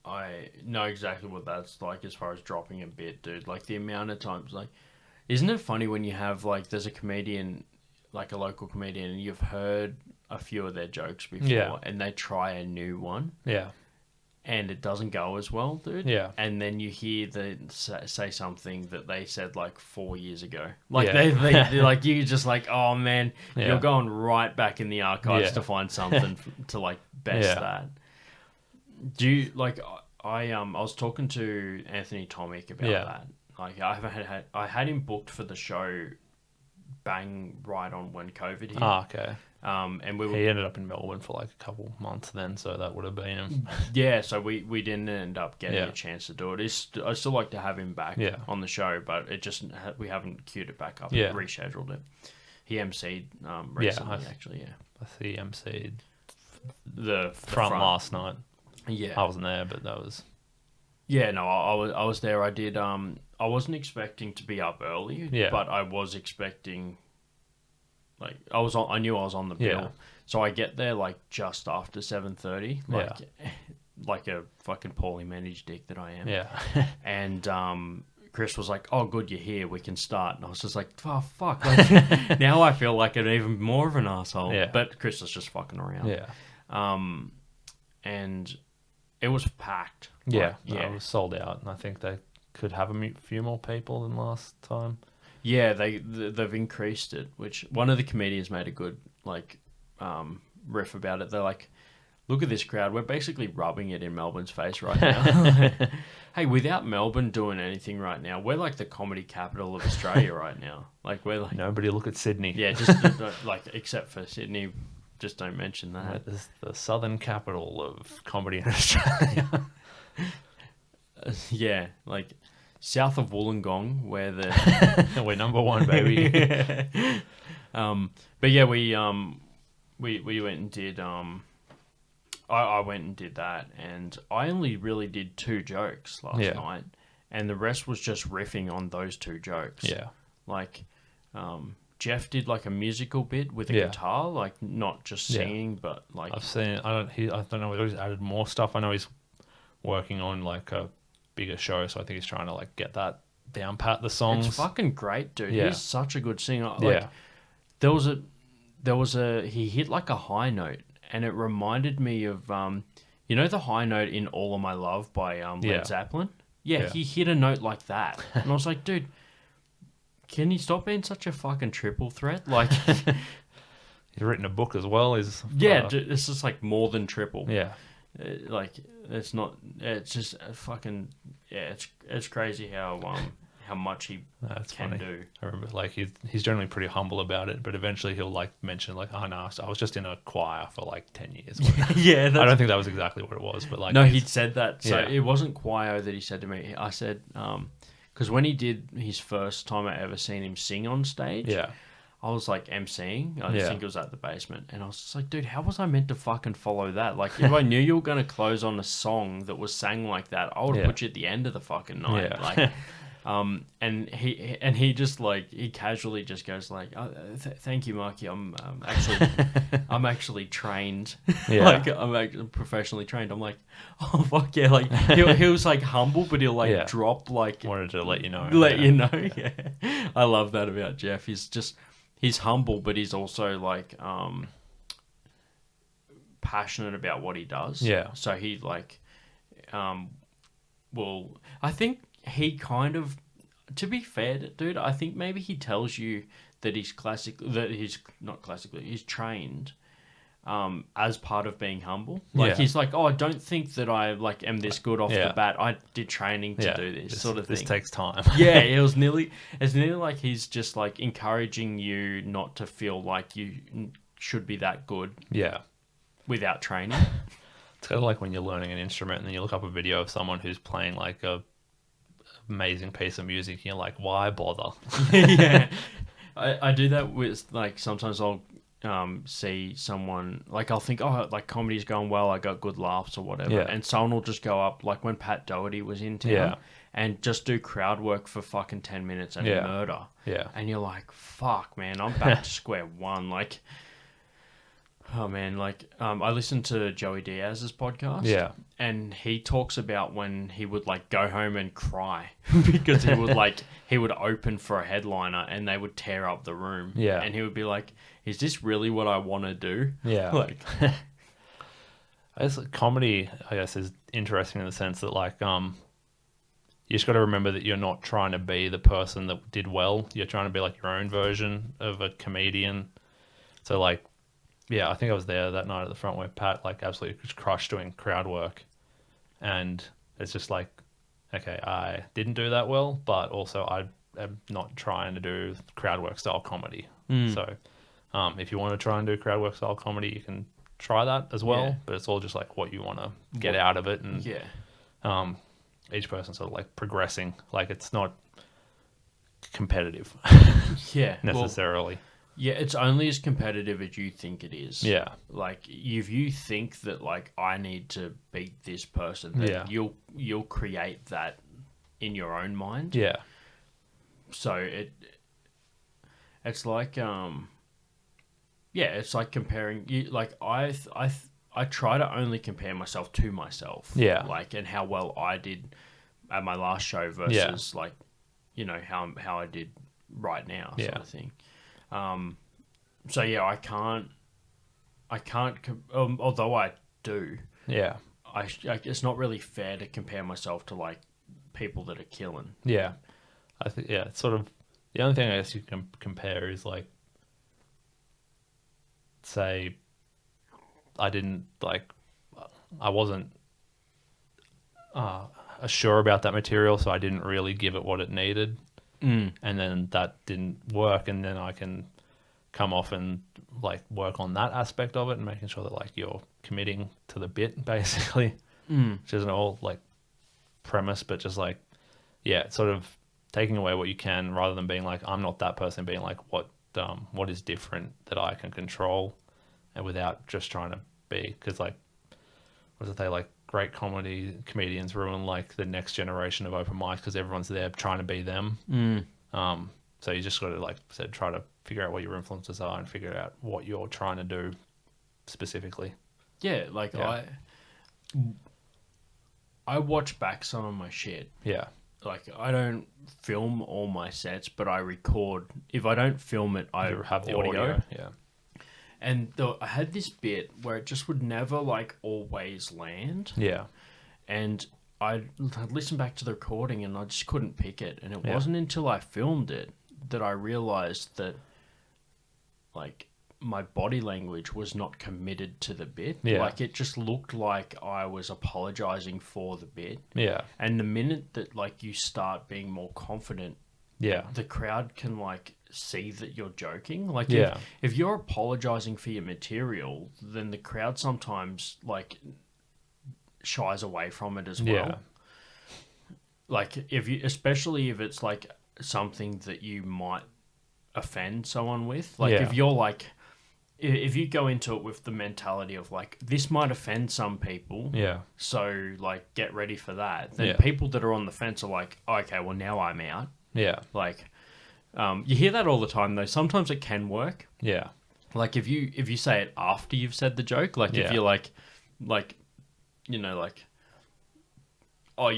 I know exactly what that's like as far as dropping a bit, dude. Like the amount of times, like, isn't it funny when you have like, there's a comedian, like a local comedian, and you've heard a few of their jokes before, and they try a new one, and it doesn't go as well, dude. Yeah. And then you hear them say something that they said like 4 years ago. Like Yeah. they're like, you're just like, oh man, Yeah. you're going right back in the archives Yeah. to find something to like best Yeah. that. Do you like? I was talking to Anthony Tomic about that. Like I had him booked for the show, bang right on when COVID hit. Okay. And we were, He ended up in Melbourne for like a couple months then, so that would have been him. yeah, so we didn't end up getting Yeah. a chance to do it. I still like to have him back on the show, but it just we haven't queued it back up. Yeah. Rescheduled it. He MC'd recently, actually. Yeah, I see MC'd the front last night. Yeah, I wasn't there, but that was... Yeah, no, I was there. I did. I wasn't expecting to be up early, but I was expecting. Like I knew I was on the bill, Yeah. so I get there like just after 7:30, like a fucking poorly managed dick that I am. Yeah. And Chris was like, "Oh, good, you're here. We can start." And I was just like, "Oh, fuck!" Like, now I feel like an even more of an asshole. Yeah. But Chris was just fucking around. Yeah. And it was packed. Yeah. Like, It was sold out, and I think they could have a few more people than last time. Yeah, they've increased it. Which one of the comedians made a good riff about it. They're like, "Look at this crowd. We're basically rubbing it in Melbourne's face right now." Hey, without Melbourne doing anything right now, we're like the comedy capital of Australia right now. Like we're like Nobody look at Sydney. yeah, just like except for Sydney, just don't mention that. That is the southern capital of comedy in Australia. Yeah, like south of Wollongong, where the We're number one, baby. but yeah, we went and did I went and did that, and I only really did 2 jokes last night, and the rest was just riffing on those 2 jokes. Yeah. Like Jeff did like a musical bit with a guitar, like not just singing, but like I've seen. I don't know whether he's added more stuff. I know he's working on like a bigger show, so I think he's trying to like get that down pat the songs. It's fucking great, dude. Yeah. He's such a good singer. Like, Yeah. there was a he hit like a high note, and it reminded me of you know the high note in All of My Love by Led Yeah. Zeppelin. Yeah, Yeah. he hit a note like that, and I was like, dude, can you stop being such a fucking triple threat? Like, He's written a book as well. He's yeah, dude, it's just like more than triple. yeah. Like it's not. It's just a fucking yeah. It's crazy how much he That's can funny. do. I remember, like, he's generally pretty humble about it, but eventually he'll like mention like, oh no, so I was just in a choir for like 10 years. Yeah, I don't think that was exactly what it was, but like, no, he's- he'd said that. So Yeah. it wasn't choir that he said to me. I said, because when he did his first time I ever seen him sing on stage, yeah, I was like emceeing. I Yeah. think it was at the basement, and I was just like, dude, how was I meant to fucking follow that? Like, if I knew you were gonna close on a song that was sang like that, I would have Yeah. put you at the end of the fucking night. Yeah. Like, and he just like he casually just goes like, "Thank you, Marky. I'm actually trained. Yeah. Like I'm actually professionally trained." I'm like, "Oh fuck yeah!" Like he was like humble, but he'll like Yeah. drop like wanted to let you know. let yeah. you know. Yeah, I love that about Jeff. He's humble, but he's also like passionate about what he does. Yeah. So he like will. I think he kind of, to be fair, dude, I think maybe he tells you that he's he's trained as part of being humble. Like Yeah. he's like, oh, I don't think that I like am this good off Yeah. the bat. I did training to Yeah. do this sort of thing. This takes time. Yeah, it's nearly like he's just like encouraging you not to feel like you should be that good Yeah. without training. It's kind of like when you're learning an instrument and then you look up a video of someone who's playing like a amazing piece of music and you're like, why bother? Yeah, I do that with like sometimes I'll see someone like I'll think, oh, like comedy's going well, I got good laughs or whatever, Yeah. and someone will just go up like when Pat Doherty was in town Yeah. and just do crowd work for fucking 10 minutes and Yeah. murder. Yeah. And you're like, fuck, man, I'm back to square one. Like, oh man, like I listened to Joey Diaz's podcast. Yeah. And he talks about when he would like go home and cry because he would open for a headliner and they would tear up the room. Yeah. And he would be like, is this really what I want to do? Yeah. Like, I guess comedy, I guess, is interesting in the sense that like you just got to remember that you're not trying to be the person that did well. You're trying to be like your own version of a comedian. So like, yeah, I think I was there that night at the front where Pat like absolutely just crushed doing crowd work, and it's just like, okay, I didn't do that well, but also I am not trying to do crowd work style comedy. So if you want to try and do crowd work style comedy, you can try that as well, Yeah. but it's all just like what you want to get out of it, and yeah. each person's sort of like progressing. Like it's not competitive Yeah. necessarily. Yeah, it's only as competitive as you think it is. Yeah. Like if you think that like I need to beat this person, then Yeah. you'll create that in your own mind. Yeah. So it's like it's like comparing you like I try to only compare myself to myself. Yeah. Like and how well I did at my last show versus like you know how I did right now sort of thing. So yeah, I can't. Although I do, Yeah. it's not really fair to compare myself to like people that are killing. Yeah. I think, yeah, it's sort of the only thing I guess you can compare is like, say, I wasn't sure about that material, so I didn't really give it what it needed. And then that didn't work, and then I can come off and like work on that aspect of it and making sure that like you're committing to the bit basically, which isn't all like premise, but just like, yeah, sort of taking away what you can rather than being like, I'm not that person, being like, what is different that I can control, and without just trying to be, because like, what does it say, like great comedians ruin like the next generation of open mics because everyone's there trying to be them. So you just got to, like I said, try to figure out what your influences are and figure out what you're trying to do specifically. Yeah, like Yeah. I watch back some of my shit, Yeah. like I don't film all my sets, but I record. If I don't film it, I have the audio. Yeah. And I had this bit where it just would never like always land. Yeah. And I'd listen back to the recording and I just couldn't pick it. And it Yeah. wasn't until I filmed it that I realized that like my body language was not committed to the bit. Yeah. Like it just looked like I was apologizing for the bit. Yeah. And the minute that like you start being more confident, Yeah. the crowd can like see that you're joking. Like Yeah. if you're apologizing for your material, then the crowd sometimes like shies away from it as well. Yeah. Like if you, especially if it's like something that you might offend someone with. Like Yeah. if you're like, if you go into it with the mentality of like, this might offend some people. Yeah. So like get ready for that. Then Yeah. people that are on the fence are like, okay, well now I'm out. Yeah. Like, you hear that all the time though. Sometimes it can work. Yeah. Like if you say it after you've said the joke, like if Yeah. you're like, you know, like, oh,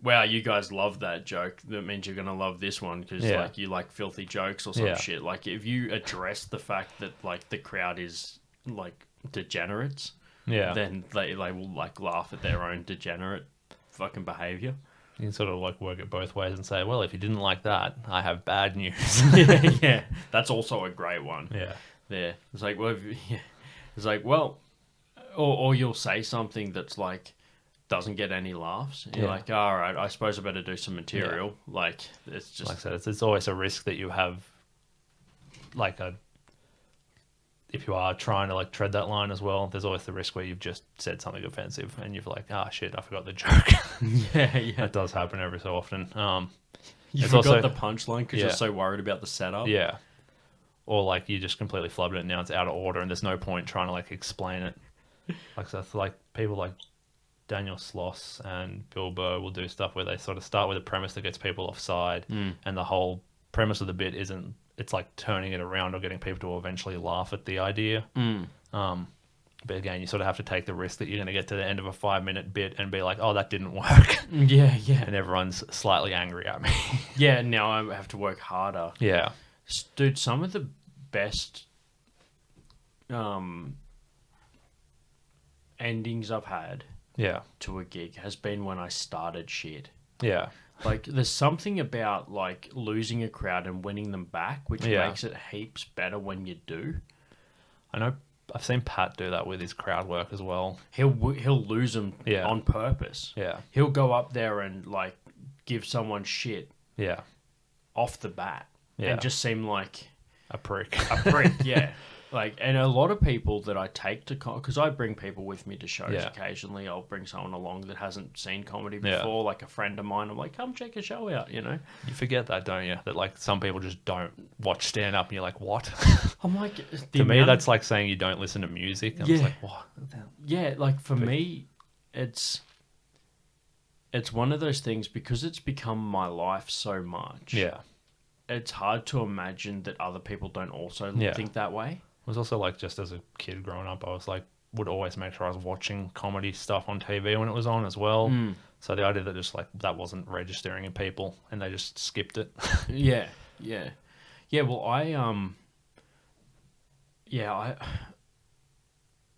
wow, you guys love that joke. That means you're going to love this one because Yeah. like you like filthy jokes or some Yeah. shit. Like if you address the fact that like the crowd is like degenerates, Yeah. then they will like laugh at their own degenerate fucking behavior. You can sort of like work it both ways and say, well, if you didn't like that, I have bad news. Yeah, that's also a great one. Yeah. There, it's like, well, it's like, well, or you'll say something that's like doesn't get any laughs. And you're Yeah. like, all right, I suppose I better do some material. Like it's just Like I said, it's always a risk that you have, like if you are trying to like tread that line as well, there's always the risk where you've just said something offensive and you're like, ah, shit, I forgot the joke. yeah. That does happen every so often. You it's forgot also- the punchline because you're Yeah. so worried about the setup. Yeah. Or like you just completely flubbed it and now it's out of order and there's no point trying to like explain it. Like so, like people like Daniel Sloss and Bill Burr will do stuff where they sort of start with a premise that gets people offside and the whole premise of the bit isn't, it's like turning it around or getting people to eventually laugh at the idea. But again, you sort of have to take the risk that you're going to get to the end of a 5-minute bit and be like, oh, that didn't work. yeah. And everyone's slightly angry at me. Yeah, now I have to work harder. Yeah. Dude, some of the best endings I've had Yeah. to a gig has been when I started shit. Yeah. Like, there's something about, like, losing a crowd and winning them back, which Yeah. makes it heaps better when you do. I know I've seen Pat do that with his crowd work as well. He'll lose them Yeah. on purpose. Yeah. He'll go up there and, like, give someone shit Yeah. off the bat. Yeah. And just seem like A prick. a prick, yeah. Like, and a lot of people that I take to because I bring people with me to shows Yeah. occasionally. I'll bring someone along that hasn't seen comedy Yeah. before, like a friend of mine. I'm like, come check a show out, you know? You forget that, don't you? That like some people just don't watch stand up and you're like, what? I'm like, To me, that's like saying you don't listen to music. I'm just Yeah. like, what? yeah, like for me, it's one of those things because it's become my life so much. Yeah. It's hard to imagine that other people don't also Yeah. think that way. It was also like just as a kid growing up, I was like, would always make sure I was watching comedy stuff on TV when it was on as well. So the idea that just like that wasn't registering in people and they just skipped it. Yeah. Well,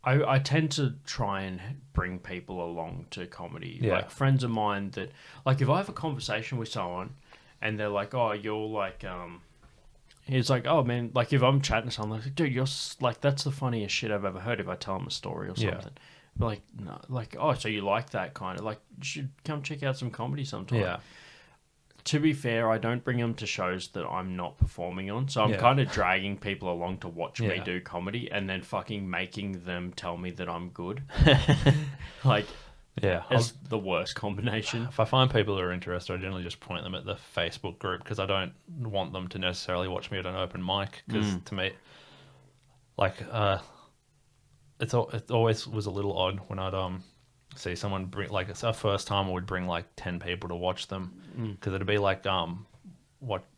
I tend to try and bring people along to comedy. Yeah. Like friends of mine that, like, if I have a conversation with someone and they're like, "Oh, you're like," he's like, "Oh man," like if I'm chatting to someone, like, "Dude, you're like that's the funniest shit I've ever heard." If I tell them a story or something, Yeah. but like, no, like, "Oh, so you like that kind of like? You should come check out some comedy sometime." Yeah. To be fair, I don't bring them to shows that I'm not performing on. So I'm Yeah. kind of dragging people along to watch me Yeah. do comedy and then fucking making them tell me that I'm good. Like, Yeah. it's the worst combination. If I find people who are interested, I generally just point them at the Facebook group because I don't want them to necessarily watch me at an open mic because to me, like, it always was a little odd when I'd see someone bring, like, it's our first time I would bring like 10 people to watch them because it'd be like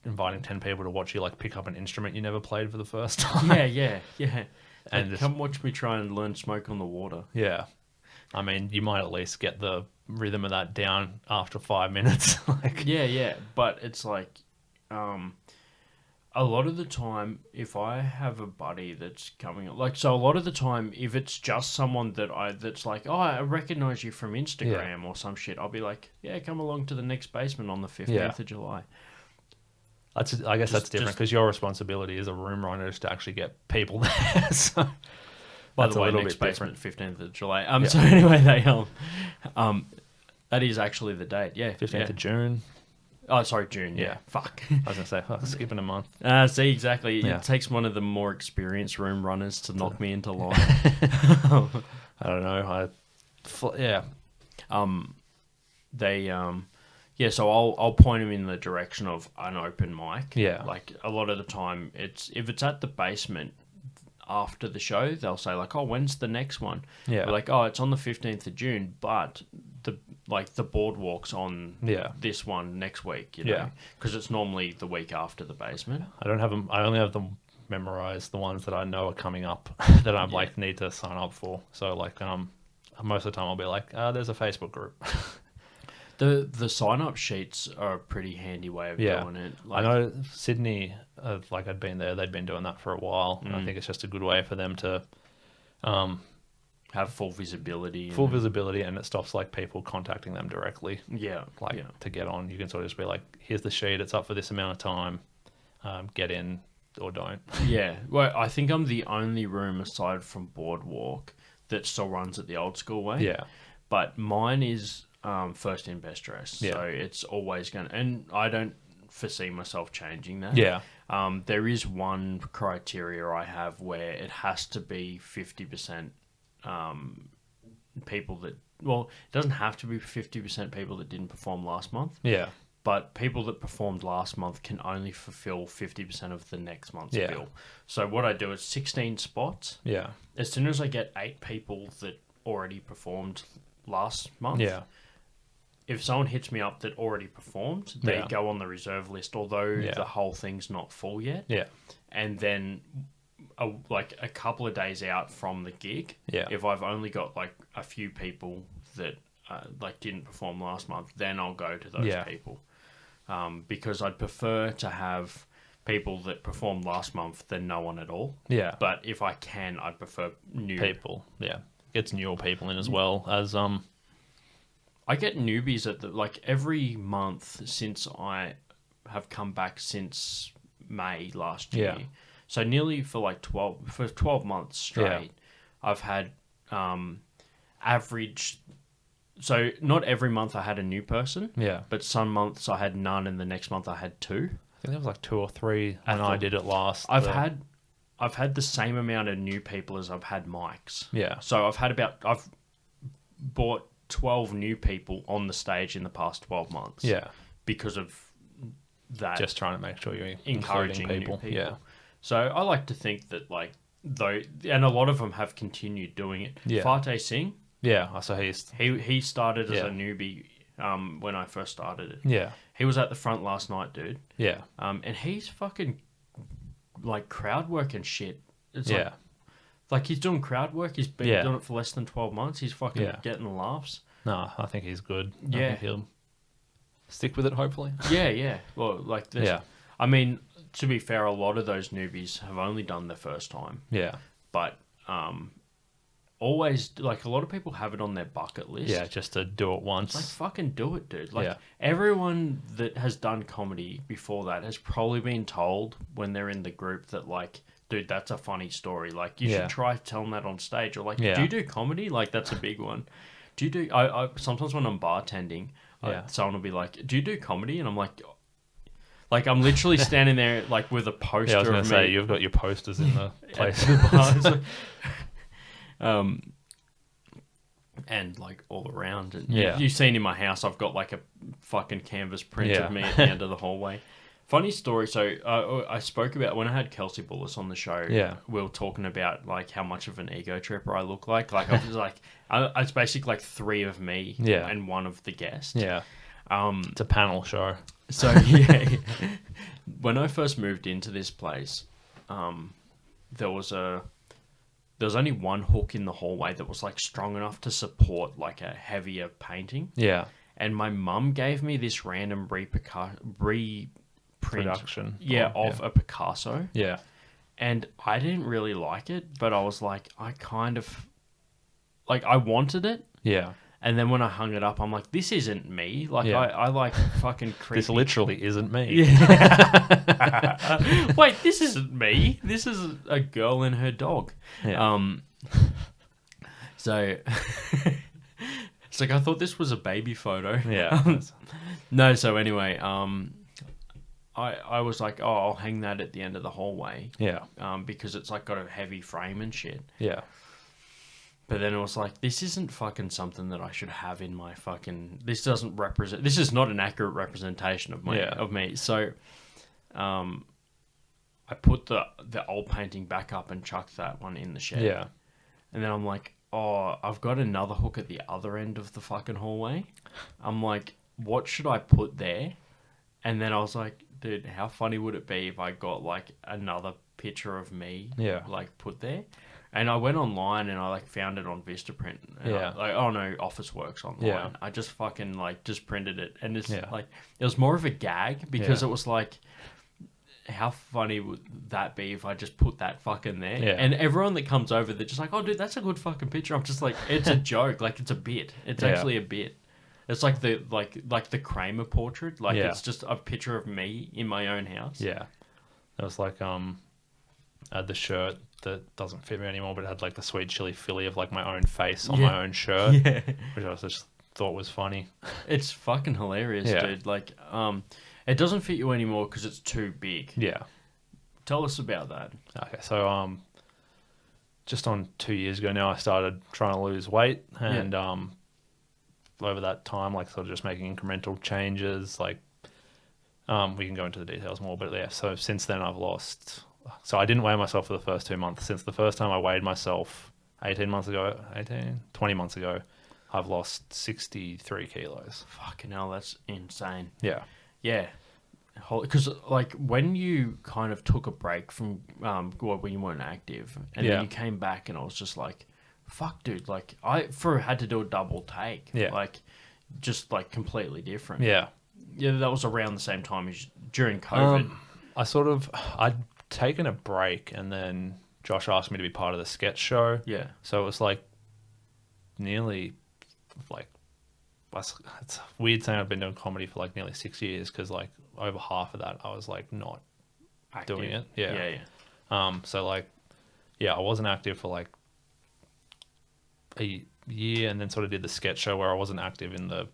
inviting 10 people to watch you like pick up an instrument you never played for the first time. Yeah. And And just- come watch me try and learn Smoke on the Water. Yeah. I mean, you might at least get the rhythm of that down after 5 minutes. Like, Yeah, but it's like, a lot of the time, if I have a buddy that's coming, like, so a lot of the time, if it's just someone that's like, oh, I recognize you from Instagram or some shit, I'll be like, yeah, come along to the next basement on the 15th of July. I guess that's different because your responsibility as a room runner is to actually get people there. So By that's the way, a little next bit basement, different. 15th of July. So anyway, that is actually the date. Yeah, 15th of June. Oh, sorry, June. Yeah, Yeah. fuck. I was gonna say skipping a month. See, exactly. Yeah. It takes one of the more experienced room runners to knock me into line. I don't know. So I'll point them in the direction of an open mic. Yeah. Like a lot of the time, if it's at the basement after the show, they'll say like, "Oh, when's the next one?" Yeah. We're like, "Oh, it's on the 15th of June, but the boardwalk's on this one next week." You know, Yeah. because it's normally the week after the basement. I don't have them. I only have them memorized, the ones that I know are coming up that I'm like need to sign up for. So like most of the time I'll be like, there's a Facebook group. The sign up sheets are a pretty handy way of doing it. I know Sydney, like I'd been there, they'd been doing that for a while. And I think it's just a good way for them to have full visibility. Visibility, and it stops like people contacting them directly. Yeah. To get on, you can sort of just be like, here's the sheet, it's up for this amount of time, get in or don't. Yeah. Well, I think I'm the only room aside from Boardwalk that still runs it the old school way. Yeah. But mine is first in, best dressed. Yeah. So it's always going to... And I don't foresee myself changing that. Yeah. There is one criteria I have where it has to be 50% people that... Well, it doesn't have to be 50% people that didn't perform last month. Yeah. But people that performed last month can only fulfill 50% of the next month's bill. So what I do is 16 spots. Yeah. As soon as I get 8 people that already performed last month, if someone hits me up that already performed, they go on the reserve list, although the whole thing's not full yet. Yeah. And then like a couple of days out from the gig, if I've only got like a few people that like didn't perform last month, then I'll go to those people. Because I'd prefer to have people that performed last month than no one at all. Yeah. But if I can, I'd prefer new people. Yeah. Gets newer people in as well as I get newbies at every month since I have come back since May last year. Yeah. So nearly for 12 months straight, I've had average. So not every month I had a new person. Yeah. But some months I had none, and the next month I had 2. I think there was like 2 or 3 when I did it last. I've had the same amount of new people as I've had mics. Yeah. So I've bought 12 new people on the stage in the past 12 months. Yeah. Because of that. Just trying to make sure you're encouraging people. New people. Yeah. So I like to think that and a lot of them have continued doing it. Yeah. Fateh Singh. Yeah, so he started as a newbie when I first started it. Yeah. He was at the front last night, dude. Yeah. And he's fucking crowd work and shit. It's like he's doing crowd work. He's been doing it for less than 12 months. He's fucking getting the laughs. No, I think he's good. I think he'll stick with it, hopefully. Yeah. Well, I mean, to be fair, a lot of those newbies have only done their first time. Yeah. But always, a lot of people have it on their bucket list. Yeah, just to do it once. Fucking do it, dude. Everyone that has done comedy before that has probably been told when they're in the group that, dude, that's a funny story. You should try telling that on stage. Or, do you do comedy? That's a big one. Do you do... I sometimes when I'm bartending, someone will be like, do you do comedy? And I'm like... I'm literally standing there, with a poster of me. I was going to say, you've got your posters in the place. And all around, and you've seen in my house, I've got a fucking canvas print of me at the end of the hallway. Funny story. So I spoke about when I had Kelsey Bullis on the show. Yeah, we were talking about how much of an ego tripper I look like. I was it's basically 3 of me, and 1 of the guest. Yeah, it's a panel show. So when I first moved into this place, there was there was only one hook in the hallway that was like strong enough to support like a heavier painting. Yeah. And my mum gave me this random reprint, Production. of a Picasso. Yeah. And I didn't really like it, but I was like, I kind of, like, I wanted it. Yeah. And then when I hung it up, I'm like, this isn't me. Like, Yeah. I like fucking creepy. This literally isn't me. Yeah. Wait, this isn't me. This is a girl and her dog. Yeah. So it's like I thought this was a baby photo. Yeah. No, so anyway, I was like, oh, I'll hang that at the end of the hallway. Yeah. Because it's like got a heavy frame and shit. Yeah. But then it was like, this isn't fucking something that I should have in my fucking. This doesn't represent. This is not an accurate representation of me. So, I put the old painting back up and chucked that one in the shed. Yeah. And then I'm like, oh, I've got another hook at the other end of the fucking hallway. I'm like, what should I put there? And then I was like, dude, how funny would it be if I got like another picture of me, like put there? And I went online and I like found it on Vistaprint. And Yeah. like, oh no, Officeworks online. Yeah. I just fucking like just printed it, and it's like it was more of a gag because it was like, how funny would that be if I just put that fucking there? Yeah. And everyone that comes over, they're just like, oh dude, that's a good fucking picture. I'm just like, it's a joke, like it's a bit. It's actually a bit. It's like the the Kramer portrait. Like it's just a picture of me in my own house. Yeah. It was like I had the shirt that doesn't fit me anymore, but it had like the sweet chili Philly of like my own face on my own shirt, which I just thought was funny. It's fucking hilarious, dude. Like, it doesn't fit you anymore because it's too big. Yeah. Tell us about that. Okay, so just on 2 years ago now, I started trying to lose weight, and over that time, like sort of just making incremental changes. Like, we can go into the details more, but yeah. So since then, I've lost. So I didn't weigh myself for the first 2 months. Since the first time I weighed myself 20 months ago, I've lost 63 kilos. Fucking hell, that's insane. Yeah. Yeah. Because, like, when you kind of took a break from when you weren't active, and then you came back, and I was just like, fuck, dude. Like, I had to do a double take. Yeah. Like, just, like, completely different. Yeah. Yeah, that was around the same time as during COVID. I'd taken a break, and then Josh asked me to be part of the sketch show. Yeah. So it was like nearly like, it's weird saying I've been doing comedy for like nearly 6 years, because like over half of that I was like not Active. doing it. Yeah. So like, I wasn't active for like a year, and then sort of did the sketch show where I wasn't active in the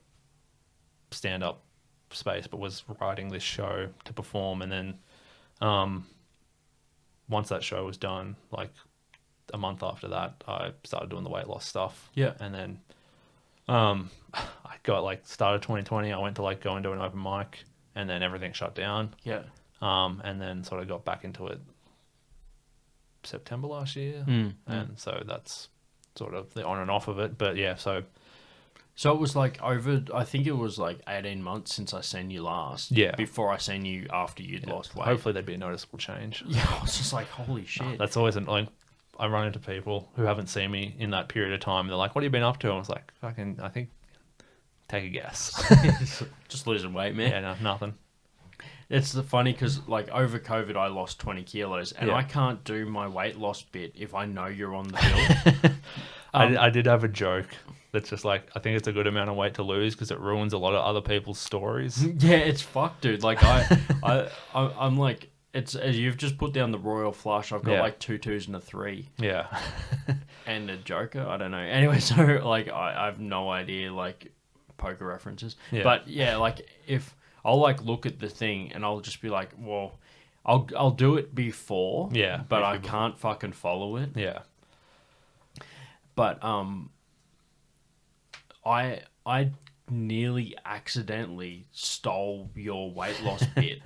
stand-up space, but was writing this show to perform. And then once that show was done, like a month after that, I started doing the weight loss stuff. Yeah. And then I got like started 2020. I went to like go and do an open mic, and then everything shut down. Yeah. And then sort of got back into it September last year. And so that's sort of the on and off of it. But yeah, so it was like I think it was like 18 months since I seen you last. Yeah. Before I seen you after you'd lost weight. hopefully there'd be a noticeable change. Yeah, I was just like, holy shit. That's always like, I run into people who haven't seen me in that period of time. They're like, what have you been up to? And I was like, I think, take a guess. Just losing weight, man. Yeah, no, nothing. It's funny because, like, over COVID, I lost 20 kilos, and Yeah. I can't do my weight loss bit if I know you're on the bill. I did have a joke that's just like, I think it's a good amount of weight to lose because it ruins a lot of other people's stories. Yeah, it's fucked, dude. Like, I'm like, it's you've just put down the royal flush. I've got like 2 2s and a 3. Yeah. And a joker. I don't know. Anyway, so like, I have no idea, like, poker references. Yeah. But yeah, like, if I'll like look at the thing and I'll just be like, well, I'll do it before. Yeah, But I can't fucking follow it. Yeah. But I nearly accidentally stole your weight loss bit,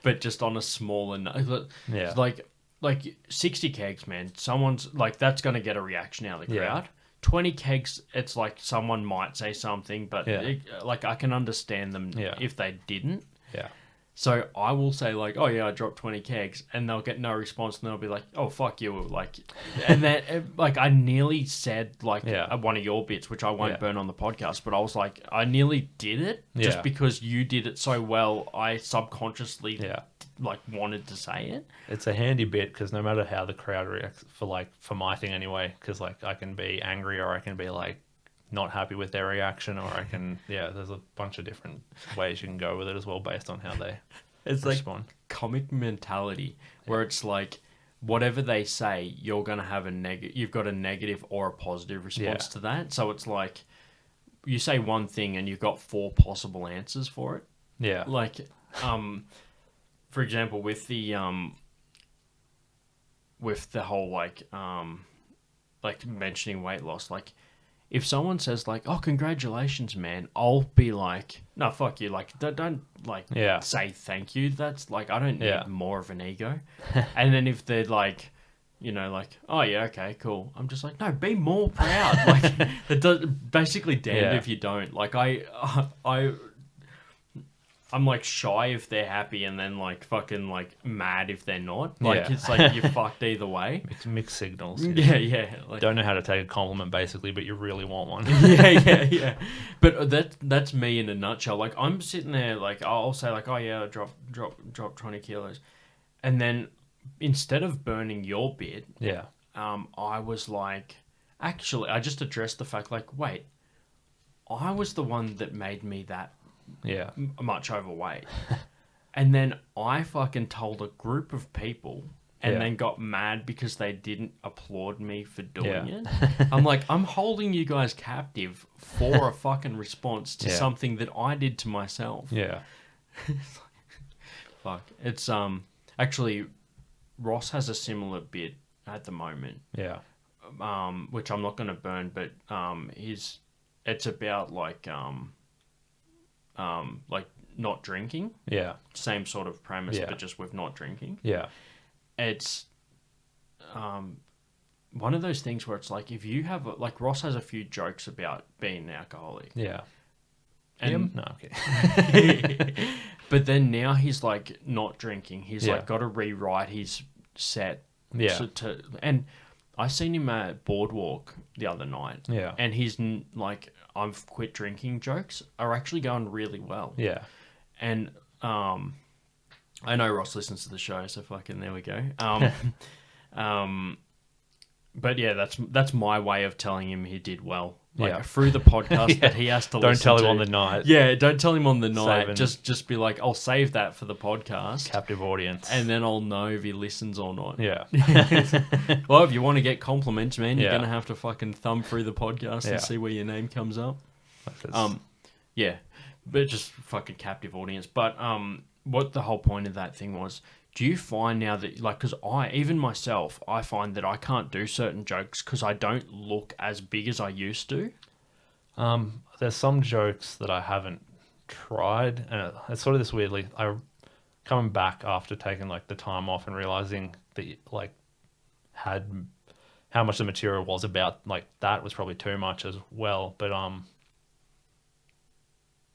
but just on a smaller note. Yeah. Like 60 kegs, man. Someone's like, that's gonna get a reaction out of the Yeah. crowd. 20 kegs, it's like someone might say something, but Yeah. like I can understand them Yeah. if they didn't. Yeah. So I will say like, oh yeah, I dropped 20 kegs, and they'll get no response, and they'll be like, oh fuck you, like, and then like I nearly said like one of your bits, which I won't burn on the podcast, but I was like, I nearly did it just because you did it so well. I subconsciously like wanted to say it. It's a handy bit because no matter how the crowd reacts, for my thing anyway, because like I can be angry or I can be like not happy with their reaction, or I can there's a bunch of different ways you can go with it as well based on how they respond. Like comic mentality where it's like whatever they say, you're gonna have you've got a negative or a positive response to that. So it's like you say one thing and you've got 4 possible answers for it. Yeah. Like for example, with the whole like mentioning weight loss, like if someone says like, "Oh, congratulations, man," I'll be like, "No, fuck you." Like, don't like say thank you. That's like I don't need more of an ego. And then if they're like, you know, like, "Oh yeah, okay, cool," I'm just like, "No, be more proud." Like, it does basically damned if you don't. Like I'm like shy if they're happy, and then like fucking like mad if they're not. Like it's like you're fucked either way. Mixed signals. Yeah. Like, don't know how to take a compliment basically, but you really want one. yeah. But that's me in a nutshell. Like I'm sitting there, like I'll say like, oh yeah, I drop 20 kilos, and then instead of burning your bit, I was like, actually, I just addressed the fact like, wait, I was the one that made me that much overweight. And then I fucking told a group of people and then got mad because they didn't applaud me for doing it. I'm like, I'm holding you guys captive for a fucking response to something that I did to myself. Yeah. Fuck. It's actually Ross has a similar bit at the moment. Yeah. Which I'm not gonna burn, but it's about like not drinking. Yeah. Same sort of premise, but just with not drinking. Yeah. It's one of those things where it's like if you have like Ross has a few jokes about being an alcoholic. Yeah. And no, okay. But then now he's like not drinking. He's like got to rewrite his set. Yeah. And I seen him at Boardwalk the other night. Yeah. And he's like, I've quit drinking jokes are actually going really well. Yeah. And I know Ross listens to the show, so fucking there we go. But yeah, that's my way of telling him he did well. Like through the podcast that he has to listen to. Don't tell him on the night. Yeah, don't tell him on the night. Just be like, I'll save that for the podcast. Captive audience. And then I'll know if he listens or not. Yeah. Well, if you want to get compliments, man, you're going to have to fucking thumb through the podcast and see where your name comes up. Yeah. But just fucking captive audience. But what the whole point of that thing was, do you find now that, like, because even myself, I find that I can't do certain jokes because I don't look as big as I used to? There's some jokes that I haven't tried, and it's sort of this weirdly, coming back after taking, like, the time off and realizing that, like, how much the material was about, like, that was probably too much as well, but,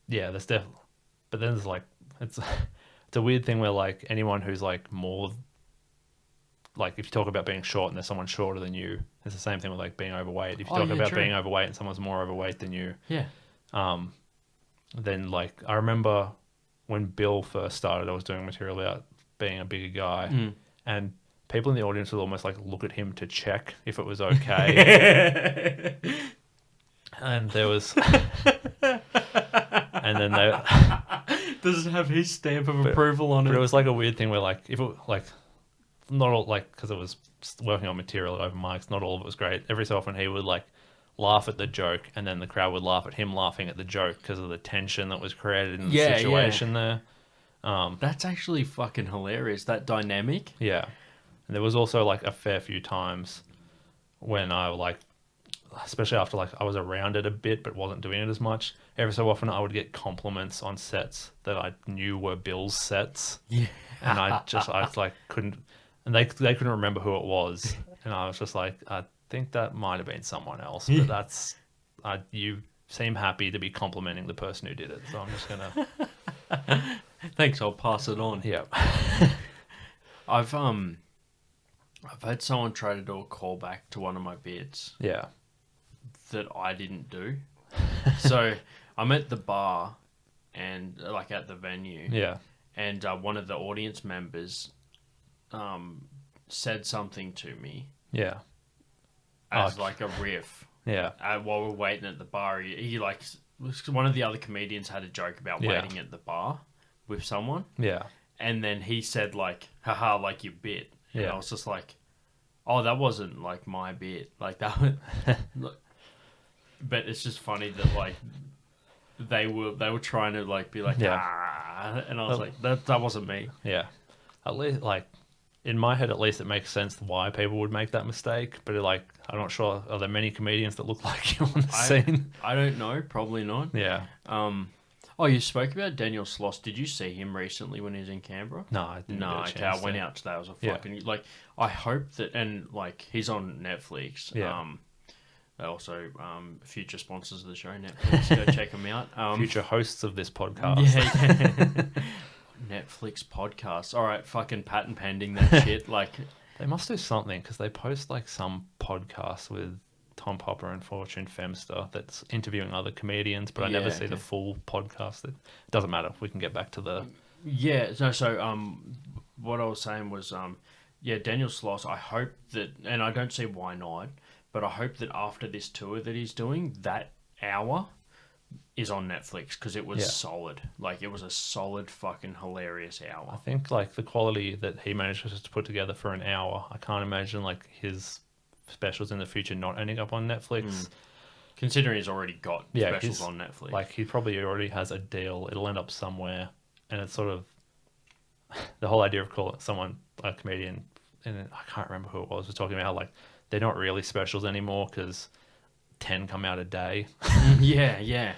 yeah, there's definitely, but then there's, like, it's a weird thing where like anyone who's like more like if you talk about being short and there's someone shorter than you, it's the same thing with like being overweight. If you talk about being overweight and someone's more overweight than you, then like I remember when Bill first started, I was doing material about being a bigger guy, and people in the audience would almost like look at him to check if it was okay. And there was, and then they. Does it have his stamp of approval on it? But it was like a weird thing where like if it like not all like because it was working on material over mics, not all of it was great. Every so often he would like laugh at the joke, and then the crowd would laugh at him laughing at the joke because of the tension that was created in the situation there. That's actually fucking hilarious. That dynamic. Yeah, and there was also like a fair few times when I like. Especially after like I was around it a bit but wasn't doing it as much. Every so often I would get compliments on sets that I knew were Bill's sets. Yeah. And I like couldn't, and they couldn't remember who it was. And I was just like, I think that might have been someone else, but you seem happy to be complimenting the person who did it. So I'm just gonna Thanks, I'll pass it on. Yeah. I've had someone try to do a callback to one of my bits Yeah. that I didn't do. So I'm at the bar and like at the venue, Yeah. and one of the audience members said something to me Yeah. as like a riff. Yeah. While we're waiting at the bar, he like one of the other comedians had a joke about Yeah. waiting at the bar with someone, Yeah. and then he said like, "Haha, like your bit." And Yeah. I was just like, "Oh, that wasn't like my bit." Like that was, but it's just funny that like they were trying to like be like, Yeah. "Ah," and I was like, "That wasn't me." Yeah. At least, like, in my head, at least, it makes sense why people would make that mistake. But, like, I'm not sure. Are there many comedians that look like you on the scene? I don't know. Probably not. Yeah. Oh, you spoke about Daniel Sloss. Did you see him recently when he was in Canberra? No, I didn't. No, get a okay, I chance went to. out today. I was a Yeah. fucking like. I hope that, and like he's on Netflix. Yeah. Also, future sponsors of the show, Netflix. Go check them out. Future hosts of this podcast. Yeah. Netflix podcast. All right, fucking patent pending that shit. Like, They must do something because they post, like, some podcast with Tom Popper and Fortune Femster that's interviewing other comedians, but I never Yeah, see the okay. full podcast. It doesn't matter. We can get back to the... yeah. No. So, what I was saying was, yeah, Daniel Sloss. I hope that, and I don't see why not, but I hope that after this tour that he's doing, that hour is on Netflix because it was Yeah. solid. Like, it was a solid, fucking hilarious I hour. think, like, the quality that he manages to put together for an hour, I can't imagine, like, his specials in the future not ending up on Netflix. Considering he's already got Yeah, specials he's- on Netflix. Like, he probably already has a deal. It'll end up somewhere. And it's sort of the whole idea of calling someone a comedian, and I can't remember who it was talking about how, like, they're not really specials anymore because 10 come out a day. yeah.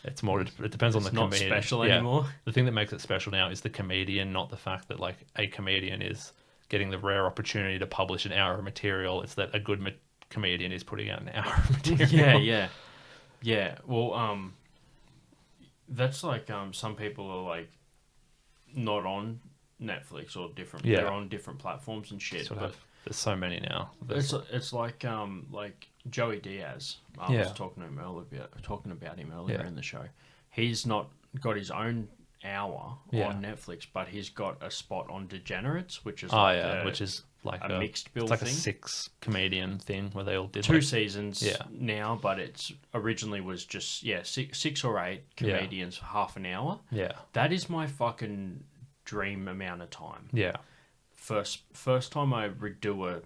It's more, it depends on It's the not comedian. special Yeah. anymore. The thing that makes it special now is the comedian, not the fact that, like, a comedian is getting the rare opportunity to publish an hour of material. It's that a good comedian is putting out an hour of material. Yeah. Well, that's like some people are like not on Netflix or different. Yeah. They're on different platforms and shit. Sort but of, there's so many now. it's like Joey Diaz. I Yeah. was talking about him earlier Yeah. in the show. He's not got his own hour Yeah. on Netflix, but he's got a spot on Degenerates, which is which is like a mixed bill it's like thing. a 6 comedian thing where they all did 2 like, seasons Yeah. now, but it's originally was just six or eight Yeah. comedians for half an hour. Yeah. That is my fucking dream amount of time. Yeah. First time I redo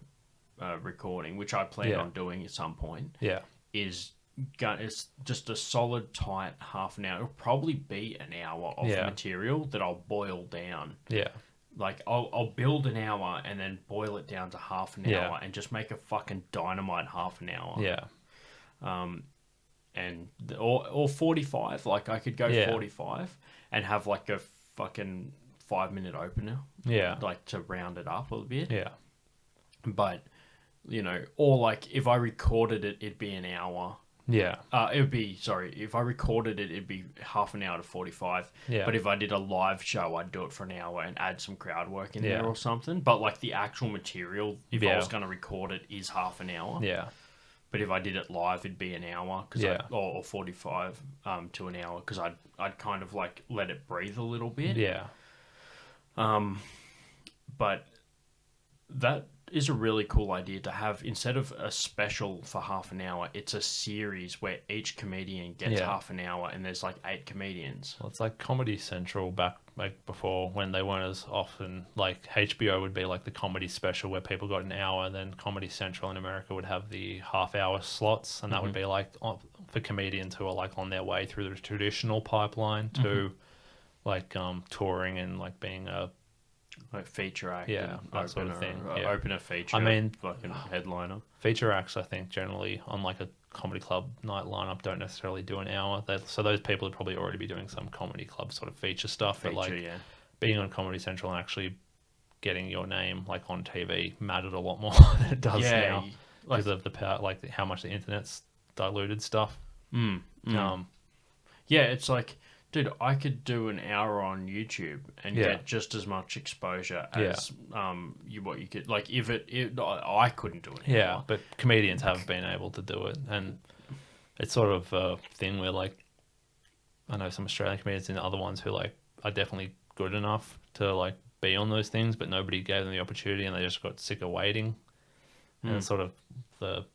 a recording, which I plan Yeah. on doing at some point, Yeah. is it's just a solid tight half an hour. It'll probably be an hour of Yeah. material that I'll boil down. Yeah. Like I'll build an hour and then boil it down to half an Yeah. hour and just make a fucking dynamite half an hour. Yeah. Or 45. Like I could go Yeah. 45 and have like a fucking 5-minute opener. Yeah. Like to round it up a little bit. Yeah. But or like if I recorded it, it'd be an hour. Yeah. If I recorded it, it'd be half an hour to 45. Yeah. But if I did a live show, I'd do it for an hour and add some crowd work in Yeah. there or something. But like the actual material, if I Yeah. was going to record it, is half an hour. Yeah. But if I did it live, it'd be an hour, Yeah. or 45 to an hour, because I'd kind of like let it breathe a little bit. Yeah. But that is a really cool idea to have. Instead of a special for half an hour, it's a series where each comedian gets Yeah. half an hour, and there's like 8 comedians. Well, it's like Comedy Central back like before when they weren't as often. Like HBO would be like the comedy special where people got an hour, and then Comedy Central in America would have the half-hour slots, and that would be like for comedians who are like on their way through the traditional pipeline to like touring and like being a Like feature act, Yeah, and that sort of thing, yeah. Opener feature. I mean, fucking headliner. feature acts. I think generally on like a comedy club night lineup don't necessarily do an hour. So those people would probably already be doing some comedy club sort of feature stuff. But like Yeah. being on Comedy Central and actually getting your name like on TV mattered a lot more than it does Yeah, now like- because of the power, like how much the internet's diluted stuff. Yeah, it's like dude, I could do an hour on YouTube and get just as much exposure as what you could. Like, if I couldn't do it. Yeah, but comedians have been able to do it, and it's sort of a thing where, like, I know some Australian comedians and other ones who, like, are definitely good enough to, like, be on those things, but nobody gave them the opportunity, and they just got sick of waiting. And it's sort of the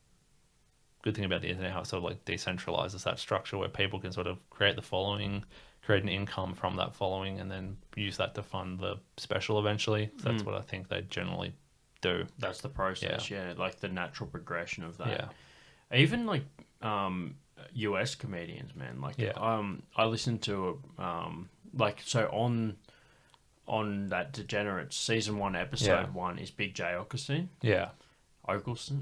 good thing about the internet, how it sort of like decentralizes that structure where people can sort of create the following, create an income from that following, and then use that to fund the special eventually. So that's what I think they generally do. That's the process, like the natural progression of that. Yeah. Even like US comedians, man. Like I listened to like, so on that Degenerates season 1 episode 1 is Big J Okerson. Yeah. Okerson.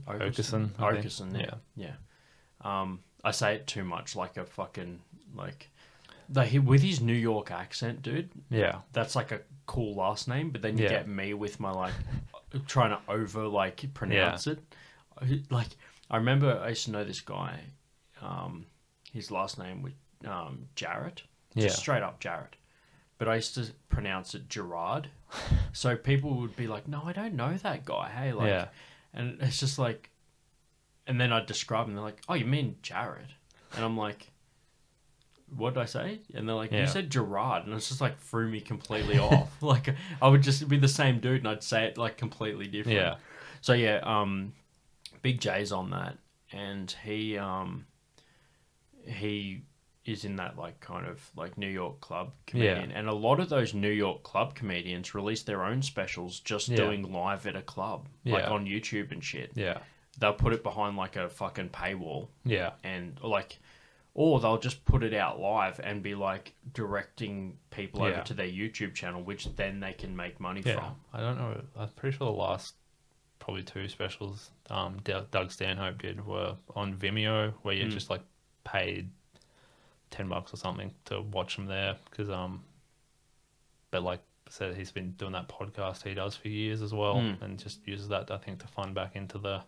Yeah. I say it too much, like a fucking like with his New York accent, dude. Yeah. That's like a cool last name, but then you get me with my like trying to over like pronounce it. Like, I remember I used to know this guy. His last name was Jarrett. Just straight up Jarrett. But I used to pronounce it Gerard. So people would be like, "No, I don't know that guy." Hey, like, and it's just like, and then I'd describe him. And they're like, "Oh, you mean Jared?" And I'm like, "What did I say?" And they're like, "You said Gerard," and it's just like threw me completely off. Like, I would just be the same dude, and I'd say it like completely different. Yeah. So Big J's on that, and he is in that like kind of like New York club comedian, and a lot of those New York club comedians release their own specials just doing live at a club, like on YouTube and shit. Yeah, they'll put it behind like a fucking paywall. Yeah, and like, or they'll just put it out live and be like directing people over to their YouTube channel, which then they can make money from. I don't know. I'm pretty sure the last probably 2 specials Doug Stanhope did were on Vimeo, where you just like paid $10 or something to watch them there, because but like I said, he's been doing that podcast he does for years as well, and just uses that, I think, to fund back into the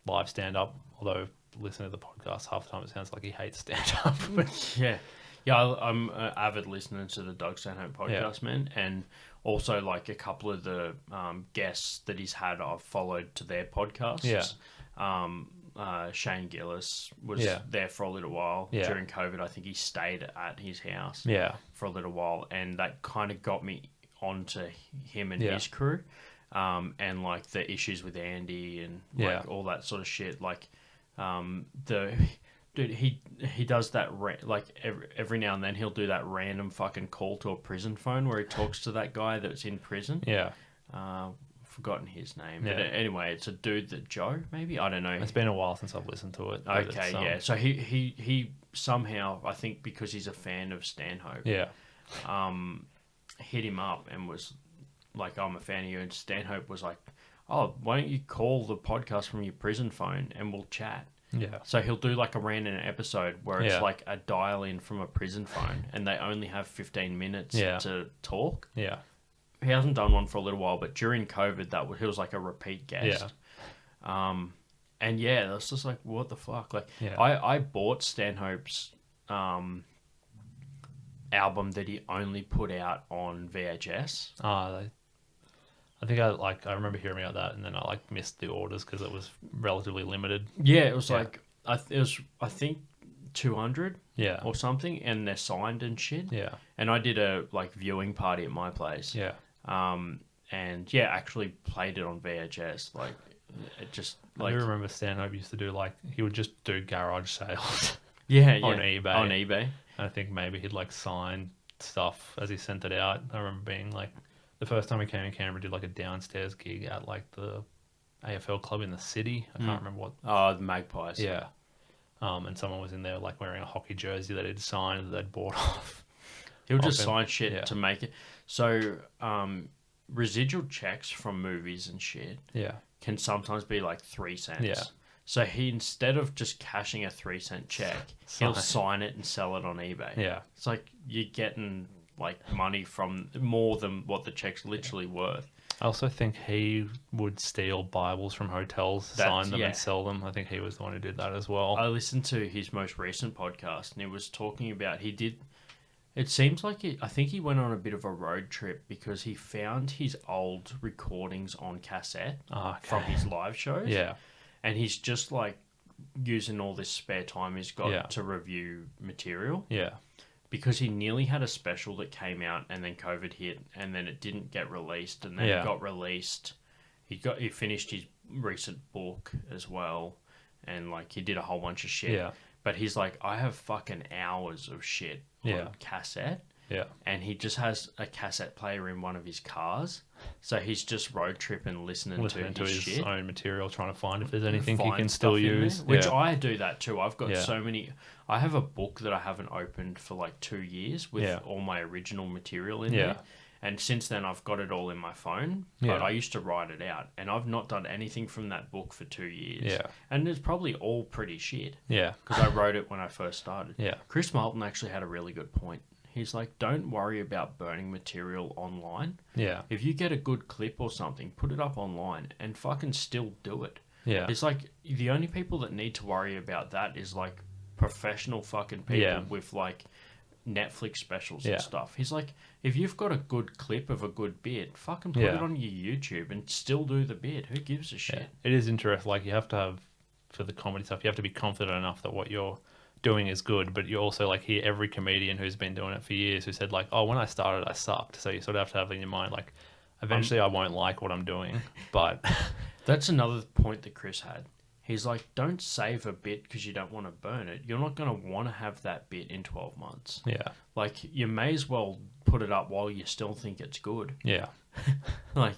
live stand-up, although listening to the podcast half the time it sounds like he hates stand-up. I'm an avid listener to the Doug Stanhope podcast, man, and also like a couple of the guests that he's had I've followed to their podcasts. Shane Gillis was there for a little while during COVID. I think he stayed at his house for a little while, and that kind of got me onto him and his crew, and like the issues with Andy and like all that sort of shit. Like dude, he does that like every now and then he'll do that random fucking call to a prison phone where he talks to that guy that's in prison. Forgotten his name, but anyway, it's a dude that Joe, maybe, I don't know. It's been a while since I've listened to it. Okay, so he somehow, I think because he's a fan of Stanhope, hit him up and was like, "I'm a fan of you," and Stanhope was like, "Oh, why don't you call the podcast from your prison phone and we'll chat?" So he'll do like a random episode where it's like a dial in from a prison phone, and they only have 15 minutes to talk. He hasn't done one for a little while, but during COVID, he was like a repeat guest. And it was just like, what the fuck? Like, I bought Stanhope's album that he only put out on VHS. I think I remember hearing about that, and then I like missed the orders because it was relatively limited. Yeah, it was like I think 200 or something, and they're signed and shit. And I did a like viewing party at my place. And actually played it on VHS. Like, it just like, I do remember Stanhope used to do like, he would just do garage sales on eBay. And I think maybe he'd like sign stuff as he sent it out. I remember being like, the first time he came in Canberra, did like a downstairs gig at like the AFL club in the city. I can't remember what. Oh, the Magpies. And someone was in there like wearing a hockey jersey that he'd signed that they'd bought off. He'll just sign shit to make it. So, residual checks from movies and shit can sometimes be like 3 cents. So he, instead of just cashing a 3-cent check, he'll sign it and sell it on eBay. It's like you're getting like money from more than what the check's literally worth. I also think he would steal Bibles from hotels, sign them, yeah. and sell them. I think he was the one who did that as well. I listened to his most recent podcast, and he was talking about it seems like I think he went on a bit of a road trip because he found his old recordings on cassette from his live shows. Yeah. And he's just like using all this spare time he's got to review material. Yeah. Because he nearly had a special that came out and then COVID hit and then it didn't get released and then it got released. He finished his recent book as well and like he did a whole bunch of shit. Yeah. But he's like, I have fucking hours of shit on cassette. Yeah. And he just has a cassette player in one of his cars. So he's just road tripping, listening to his shit. Own material, trying to find if there's anything he Find can stuff still in use. there, which I do that too. I've got Yeah. so many. I have a book that I haven't opened for like 2 years with Yeah. all my original material in Yeah. there. And since then, I've got it all in my phone. Yeah. But I used to write it out. And I've not done anything from that book for 2 years. Yeah. And it's probably all pretty shit. Yeah. Because I wrote it when I first started. Yeah. Chris Martin actually had a really good point. He's like, don't worry about burning material online. Yeah. If you get a good clip or something, put it up online and fucking still do it. Yeah. It's like the only people that need to worry about that is like professional fucking people with like Netflix specials and stuff. He's like, if you've got a good clip of a good bit, fucking put it on your YouTube and still do the bit. Who gives a shit? Yeah. It is interesting. Like you have to have, for the comedy stuff, you have to be confident enough that what you're doing is good, but you also like hear every comedian who's been doing it for years who said like, oh, when I started I sucked. So you sort of have to have in your mind like, eventually I won't like what I'm doing. But that's another point that Chris had. He's like, don't save a bit because you don't want to burn it. You're not going to want to have that bit in 12 months. Yeah. Like you may as well put it up while you still think it's good. Yeah. Like,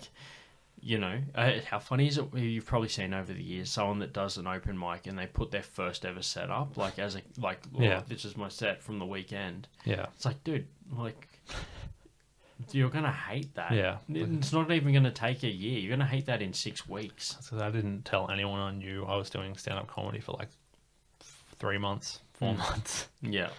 you know, how funny is it? You've probably seen over the years someone that does an open mic and they put their first ever set up, like as a this is my set from the weekend. Yeah. It's like, dude, like you're gonna hate that. Yeah. It's not even gonna take a year. You're gonna hate that in 6 weeks. So I didn't tell anyone I knew I was doing stand-up comedy for like 3 months, 4 months. Yeah.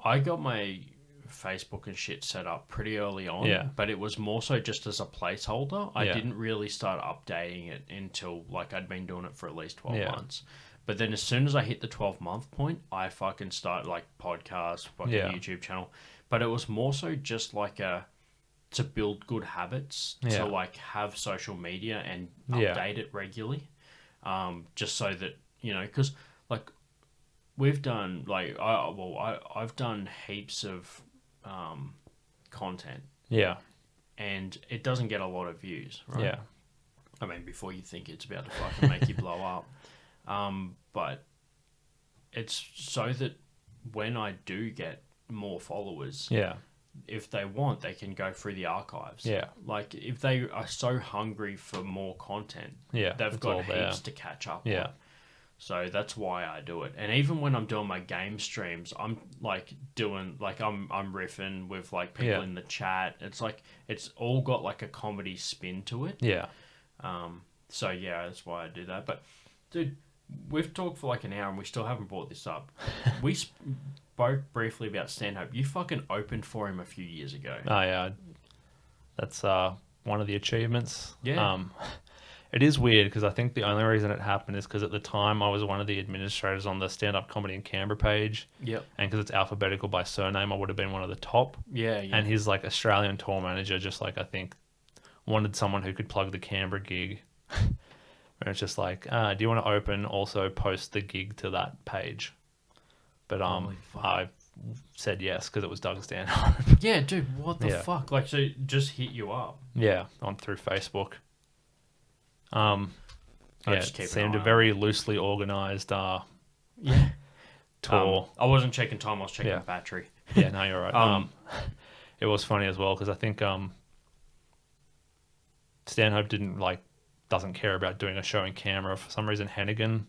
I got my Facebook and shit set up pretty early on, but it was more so just as a placeholder. I didn't really start updating it until like I'd been doing it for at least 12 months. But then as soon as I hit the 12-month point, I fucking started like podcast, fucking YouTube channel. But it was more so just like to build good habits, to like have social media and update it regularly. Just so that, you know, because like we've done like, I've done heaps of content. Yeah. And it doesn't get a lot of views, right? Yeah. I mean, before you think it's about to fucking make you blow up. But it's so that when I do get more followers, if they want, they can go through the archives. Yeah. Like, if they are so hungry for more content, they've got heaps to catch up on. So that's why I do it. And even when I'm doing my game streams, I'm like doing like I'm riffing with like people in the chat. It's like it's all got like a comedy spin to it. Yeah. So yeah, that's why I do that. But dude, we've talked for like an hour and we still haven't brought this up. We spoke briefly about Stanhope. You fucking opened for him a few years ago. Oh yeah. That's one of the achievements. Yeah. It is weird because I think the only reason it happened is because at the time I was one of the administrators on the stand-up comedy in Canberra page. Yep. And because it's alphabetical by surname, I would have been one of the top. Yeah. And his like Australian tour manager just like I think wanted someone who could plug the Canberra gig. And it's just like, do you want to open, also post the gig to that page? But I said yes because it was Doug Stanhope. Yeah, dude, what the fuck? Like, so just hit you up. Yeah, on through Facebook. It seemed a an eye very loosely organised tour. I wasn't checking time, I was checking battery. Yeah, no, you're right. It was funny as well because I think Stanhope doesn't care about doing a show in Canberra. For some reason, Hennigan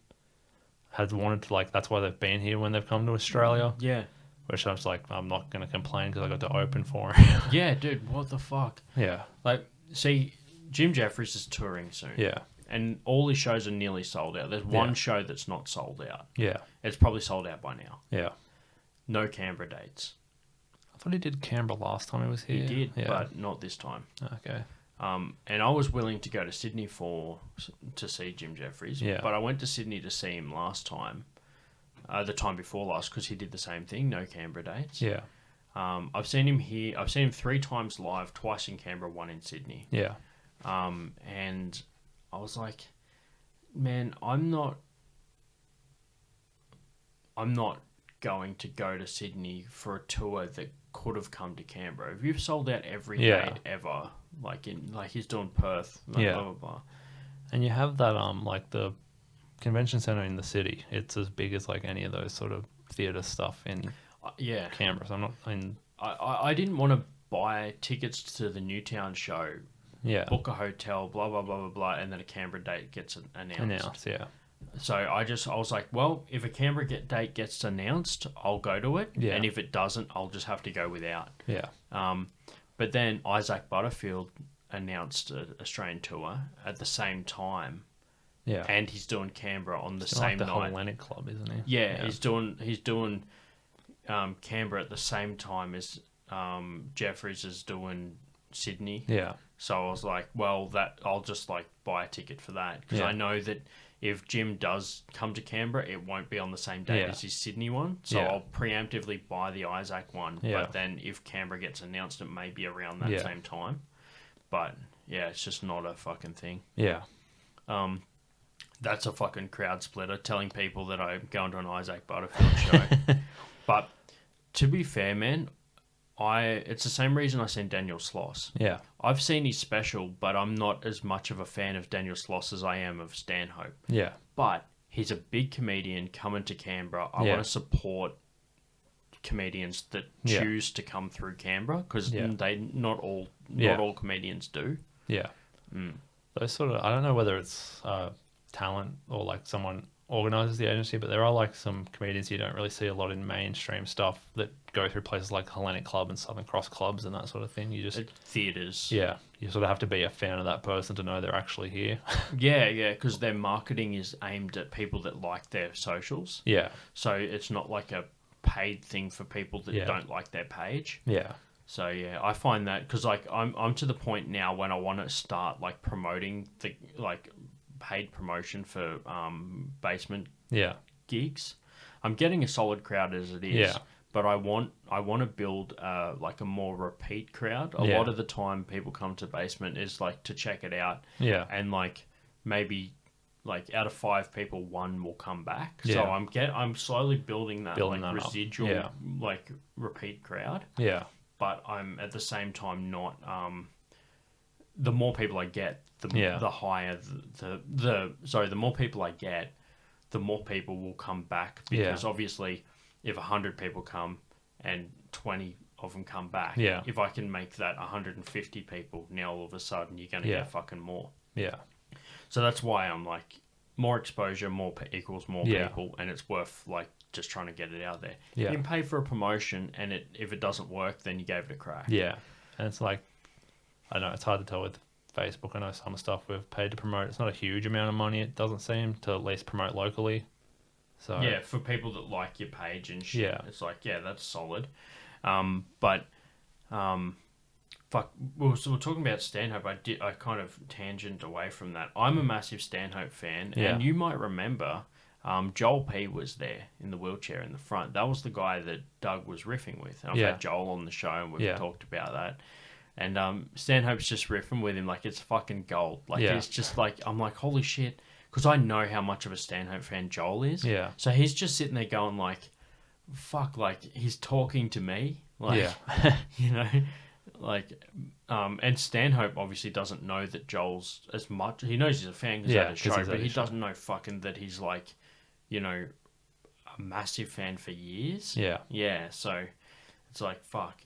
had wanted to, like, that's why they've been here when they've come to Australia. Yeah. Which I was like, I'm not going to complain because I got to open for him. Yeah, dude, what the fuck? Yeah. Like, see, Jim Jeffries is touring soon. Yeah. And all his shows are nearly sold out. There's one show that's not sold out. Yeah. It's probably sold out by now. Yeah. No Canberra dates. thought he did Canberra last time he was here. He did, Yeah. but not this time. Okay. And I was willing to go to Sydney to see Jim Jeffries. Yeah. But I went to Sydney to see him last time, the time before last, because he did the same thing, no Canberra dates. Yeah. I've seen him here. I've seen him 3 times live, twice in Canberra, 1 in Sydney. Yeah. And I was like, man, I'm not going to go to Sydney for a tour that could have come to Canberra. If you've sold out every date ever, like he's doing Perth, blah, blah, blah, blah. And you have that like the convention center in the city. It's as big as like any of those sort of theater stuff in Canberra. So I'm not. I didn't want to buy tickets to the Newtown show. Yeah. Book a hotel, blah blah blah blah blah, and then a Canberra date gets announced. Yeah. So I was like, well, if a Canberra date gets announced, I'll go to it. Yeah. And if it doesn't, I'll just have to go without. Yeah. But then Isaac Butterfield announced an Australian tour at the same time. Yeah. And he's doing Canberra on the It's same like the night. Hellenic Club, isn't he? Yeah, he's doing Canberra at the same time as Jeffries is doing Sydney. Yeah. So I was like, well, I'll just like buy a ticket for that, because I know that if Jim does come to Canberra, it won't be on the same date as his Sydney one. So I'll preemptively buy the Isaac one. Yeah. But then if Canberra gets announced, it may be around that same time. But yeah, it's just not a fucking thing. Yeah. That's a fucking crowd splitter, telling people that I'm going to an Isaac Butterfield show. But to be fair, man, it's the same reason I seen Daniel Sloss. Yeah. I've seen his special, but I'm not as much of a fan of Daniel Sloss as I am of Stanhope. Yeah. But he's a big comedian coming to Canberra. I want to support comedians that choose to come through Canberra, because not all comedians do. Yeah. Those sort of, I don't know whether it's talent or like someone organizes the agency, but there are like some comedians you don't really see a lot in mainstream stuff that go through places like Hellenic Club and Southern Cross clubs and that sort of thing. You just theaters. Yeah, you sort of have to be a fan of that person to know they're actually here. Yeah, because their marketing is aimed at people that like their socials. Yeah. So it's not like a paid thing for people that don't like their page. Yeah. So yeah, I find that, because like I'm to the point now when I want to start like promoting the like paid promotion for basement gigs. I'm getting a solid crowd as it is, but I want to build like a more repeat crowd. A lot of the time people come to basement is like to check it out, and like maybe like out of 5 people, 1 will come back. So I'm slowly building that residual like repeat crowd. Yeah. But I'm at the same time not. The more people I get, the higher the more people I get, the more people will come back, because obviously, if 100 people come and 20 of them come back, if I can make that 150 people, now all of a sudden you're going to get fucking more. Yeah. So that's why I'm like, more exposure, equals more people, and it's worth like just trying to get it out there. Yeah. You can pay for a promotion, and if it doesn't work, then you gave it a crack. Yeah. And it's like, I don't know, it's hard to tell with Facebook. I know some stuff we've paid to promote. It's not a huge amount of money, it doesn't seem, to at least promote locally. So yeah, for people that like your page and shit, it's like, that's solid. Fuck, we're talking about Stanhope. I kind of tangent away from that. I'm a massive Stanhope fan, and you might remember Joel P was there in the wheelchair in the front. That was the guy that Doug was riffing with. And I've had Joel on the show, and we've talked about that. And Stanhope's just riffing with him like it's fucking gold. Like it's just like, I'm like, holy shit, because I know how much of a Stanhope fan Joel is. Yeah. So he's just sitting there going like, fuck, like he's talking to me, like you know. Like, and Stanhope obviously doesn't know that Joel's as much. He knows he's a fan because he's at a show, but he doesn't know fucking that he's like, you know, a massive fan for years. Yeah. Yeah, so it's like, fuck.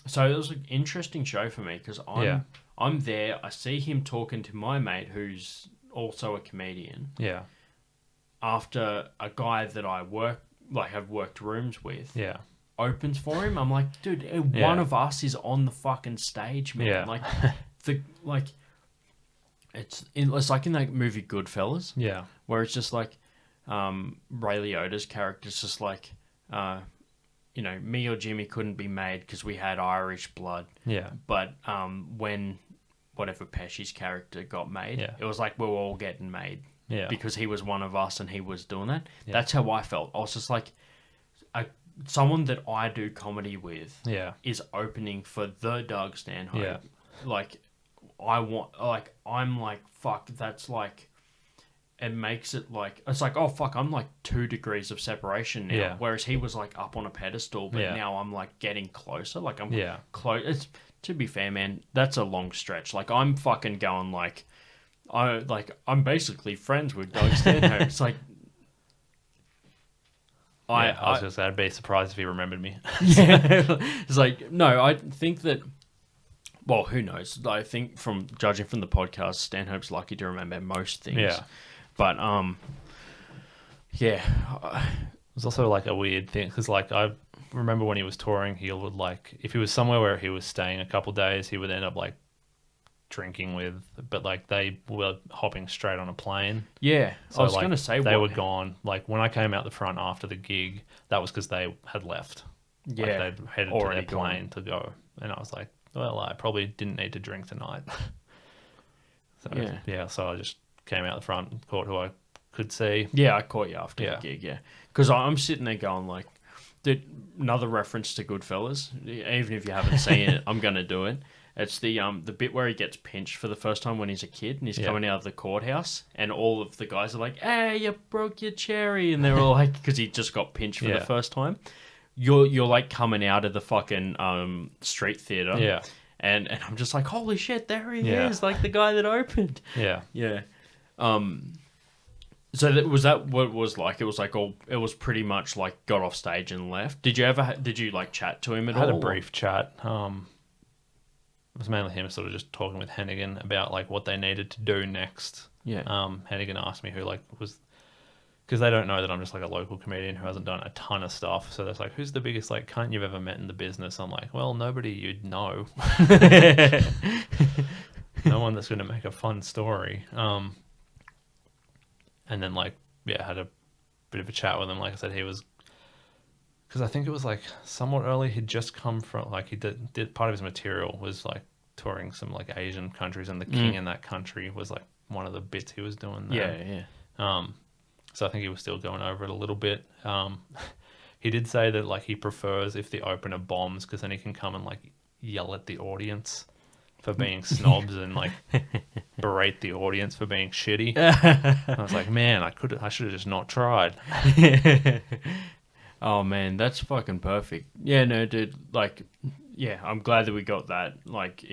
So it was an interesting show for me, because I'm there. I see him talking to my mate who's also a comedian. Yeah. After a guy that I have worked rooms with. Yeah. Opens for him. I'm like, dude, one of us is on the fucking stage, man. Yeah. Like it's like in that movie Goodfellas. Yeah. Where it's just like Ray Liotta's character's just like me or Jimmy couldn't be made because we had Irish blood. Yeah. But when whatever Pesci's character got made, it was like we were all getting made. Yeah. Because he was one of us and he was doing that. Yeah. That's how I felt. I was just like, someone that I do comedy with is opening for the Doug Stanhope. Yeah. Like, I'm like, fuck, that's like, it makes it like, it's like, oh, fuck, I'm like 2 degrees of separation now. Yeah. Whereas he was like up on a pedestal, but now I'm like getting closer. Like, I'm close. It's, to be fair, man, that's a long stretch. Like, I'm fucking going like, I'm basically friends with Doug Stanhope. It's like, I was just I'd be surprised if he remembered me. Yeah, it's like, no, I think that. Well, who knows? I think from judging from the podcast, Stanhope's lucky to remember most things. Yeah, but yeah, it was also like a weird thing because like I remember when he was touring, he would like if he was somewhere where he was staying a couple of days, he would end up like drinking with, but like they were hopping straight on a plane. Yeah, so I was like, going to say they were gone. Like when I came out the front after the gig, that was because they had left. Yeah, like they'd headed to their plane to go, and I was like, well, I probably didn't need to drink tonight. So I just came out the front and caught who I could see. Yeah, I caught you after the gig. Yeah, because I'm sitting there going like, another reference to Goodfellas. Even if you haven't seen it, I'm going to do it. It's the bit where he gets pinched for the first time when he's a kid and he's coming out of the courthouse and all of the guys are like, "Hey, you broke your cherry," and they're all like, because he just got pinched for the first time. You're like coming out of the fucking street theater, and I'm just like, holy shit, there he is, like the guy that opened. So was that what it was like? It was like it was pretty much like got off stage and left. Did you like chat to him at all? I had a brief chat. It was mainly him sort of just talking with Hennigan about like what they needed to do next. Yeah. Hennigan asked me who like was, because they don't know that I'm just like a local comedian who hasn't done a ton of stuff. So that's like, who's the biggest like cunt you've ever met in the business? I'm like, well, nobody you'd know. No one that's going to make a fun story. And then like, had a bit of a chat with him. Like I said, he was, because I think it was like somewhat early. He'd just come from like he did part of his material was like touring some like Asian countries, and the king in that country was like one of the bits he was doing there. So I think he was still going over it a little bit. He did say that like he prefers if the opener bombs because then he can come and like yell at the audience for being snobs and like berate the audience for being shitty. I was like, man, I should have just not tried. Oh man, that's fucking perfect. Yeah, no, dude. Like, yeah, I'm glad that we got that. Like,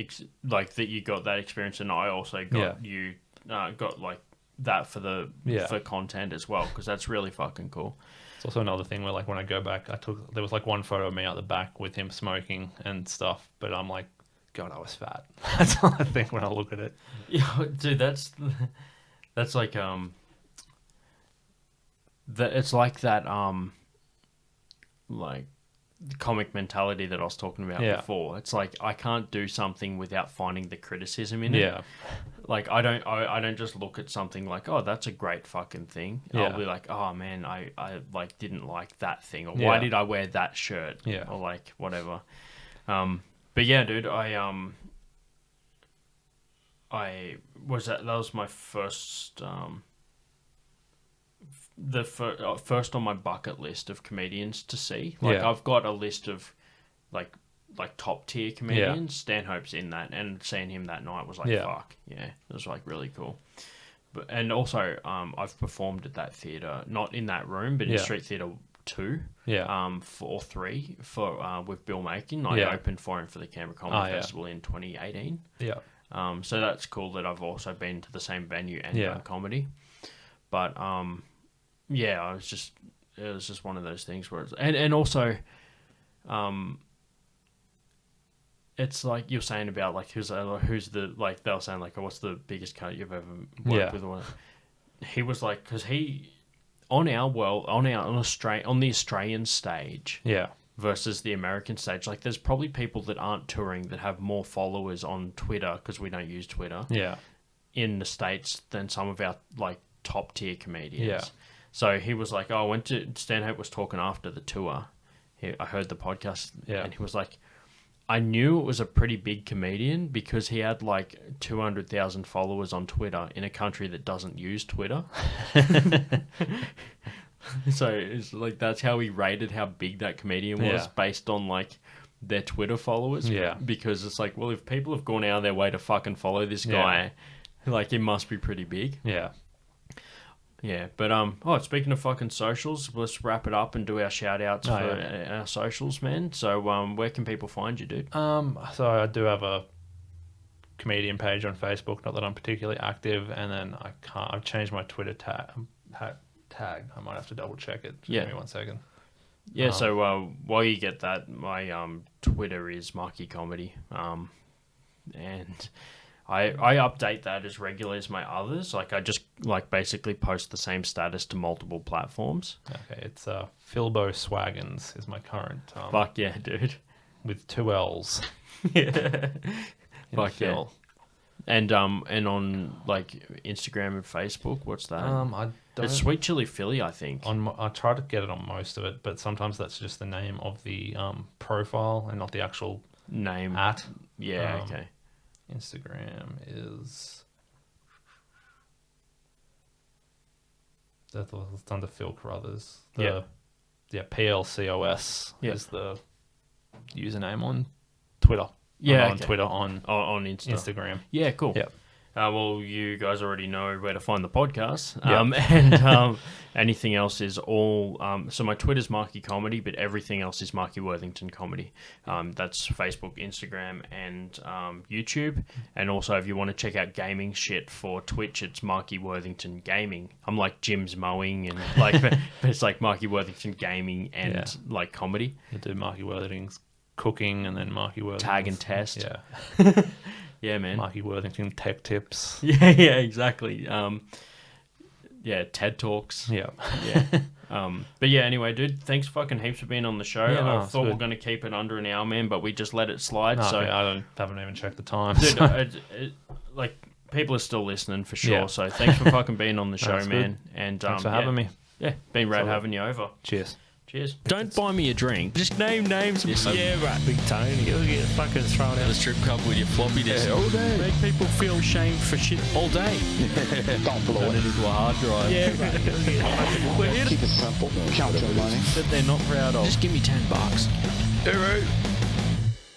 that you got that experience, and I also got you got like that for for content as well, because that's really fucking cool. It's also another thing where like when I go back, there was like one photo of me out the back with him smoking and stuff, but I'm like, God, I was fat. That's all I think when I look at it. Yeah, dude, that's like it's like that like the comic mentality that I was talking about before. It's like I can't do something without finding the criticism in it. Yeah. Like I don't just look at something like, oh, that's a great fucking thing. Yeah. I'll be like, oh man, I like didn't like that thing, or why did I wear that shirt? Yeah. Or like whatever. But yeah, dude, that was my first first on my bucket list of comedians to see. Like I've got a list of like top tier comedians. Stanhope's in that, and seeing him that night was like fuck yeah, it was like really cool. But and also I've performed at that theater, not in that room, but in Street Theater 2 or 3 for with Bill Macon. I opened for him for the Canberra Comedy Festival in 2018. So that's cool that I've also been to the same venue and done comedy. But it was just one of those things where and also it's like you're saying about like who's the like they were saying like, oh, what's the biggest cunt you've ever worked with? Or he was like, because he on the Australian stage versus the American stage, like there's probably people that aren't touring that have more followers on Twitter, because we don't use Twitter in the States, than some of our like top tier comedians. So he was like, Stanhope was talking after the tour. I heard the podcast, Yeah. and he was like, I knew it was a pretty big comedian because he had like 200,000 followers on Twitter in a country that doesn't use Twitter. So it's like that's how he rated how big that comedian was, Yeah. based on like their Twitter followers. Yeah. Because it's like, well, if people have gone out of their way to fucking follow this guy, like it must be pretty big. Yeah. Yeah, but speaking of fucking socials, let's wrap it up and do our shout outs for our socials, man. So where can people find you, dude? So I do have a comedian page on Facebook, not that I'm particularly active, and then I've changed my Twitter tag. I might have to double check it. Just give me 1 second. Yeah, so while you get that, my Twitter is Marky Comedy. And I update that as regularly as my others. Like I just basically post the same status to multiple platforms. Okay, it's Philbo Swaggins is my current. Fuck yeah, dude. With 2 L's. Yeah. Fuck Phil. yeah. And on like Instagram and Facebook, what's that? I don't. It's Sweet Chili Philly, I think. I try to get it on most of it, but sometimes that's just the name of the profile and not the actual Name. at. Yeah, okay. Instagram is that's under Phill Carruthers. Yeah, PLCOS is the username on Twitter. Yeah, on Twitter on Insta. Instagram. Yeah, cool. Yeah. Well, you guys already know where to find the podcast. Yep. And anything else is all... so my Twitter's Marky Comedy, but everything else is Marky Worthington Comedy. That's Facebook, Instagram, and YouTube. And also, if you want to check out gaming shit for Twitch, it's Marky Worthington Gaming. I'm like Jim's Mowing, and like, but it's like Marky Worthington Gaming and like comedy. You do Marky Worthington's cooking and then Marky Worthington's... Tag and test. Yeah. Yeah, man. Marky Worthington tech tips. Yeah, exactly. TED Talks. Yeah. Yeah. But yeah, anyway, dude, thanks fucking heaps for being on the show. Yeah, no, I thought we good. were going to keep it under an hour, man, but we just let it slide. No, so I haven't even checked the time. dude, so. like people are still listening for sure. Yeah. So thanks for fucking being on the show, That's man. And Thanks for having me. Yeah, been rad all right. having you over. Cheers. Cheers. Don't buy me a drink. Just name names. Yeah, right. Big Tony. You'll get fucking thrown out of the strip club with your floppy disk. Yeah, all day. Make people feel shame for shit all day. Don't blow Turn it. it into a hard drive. Yeah, right. You'll get fucking... We're here Keep it simple. Count your money. That they're not proud of. Just give me $10. All right.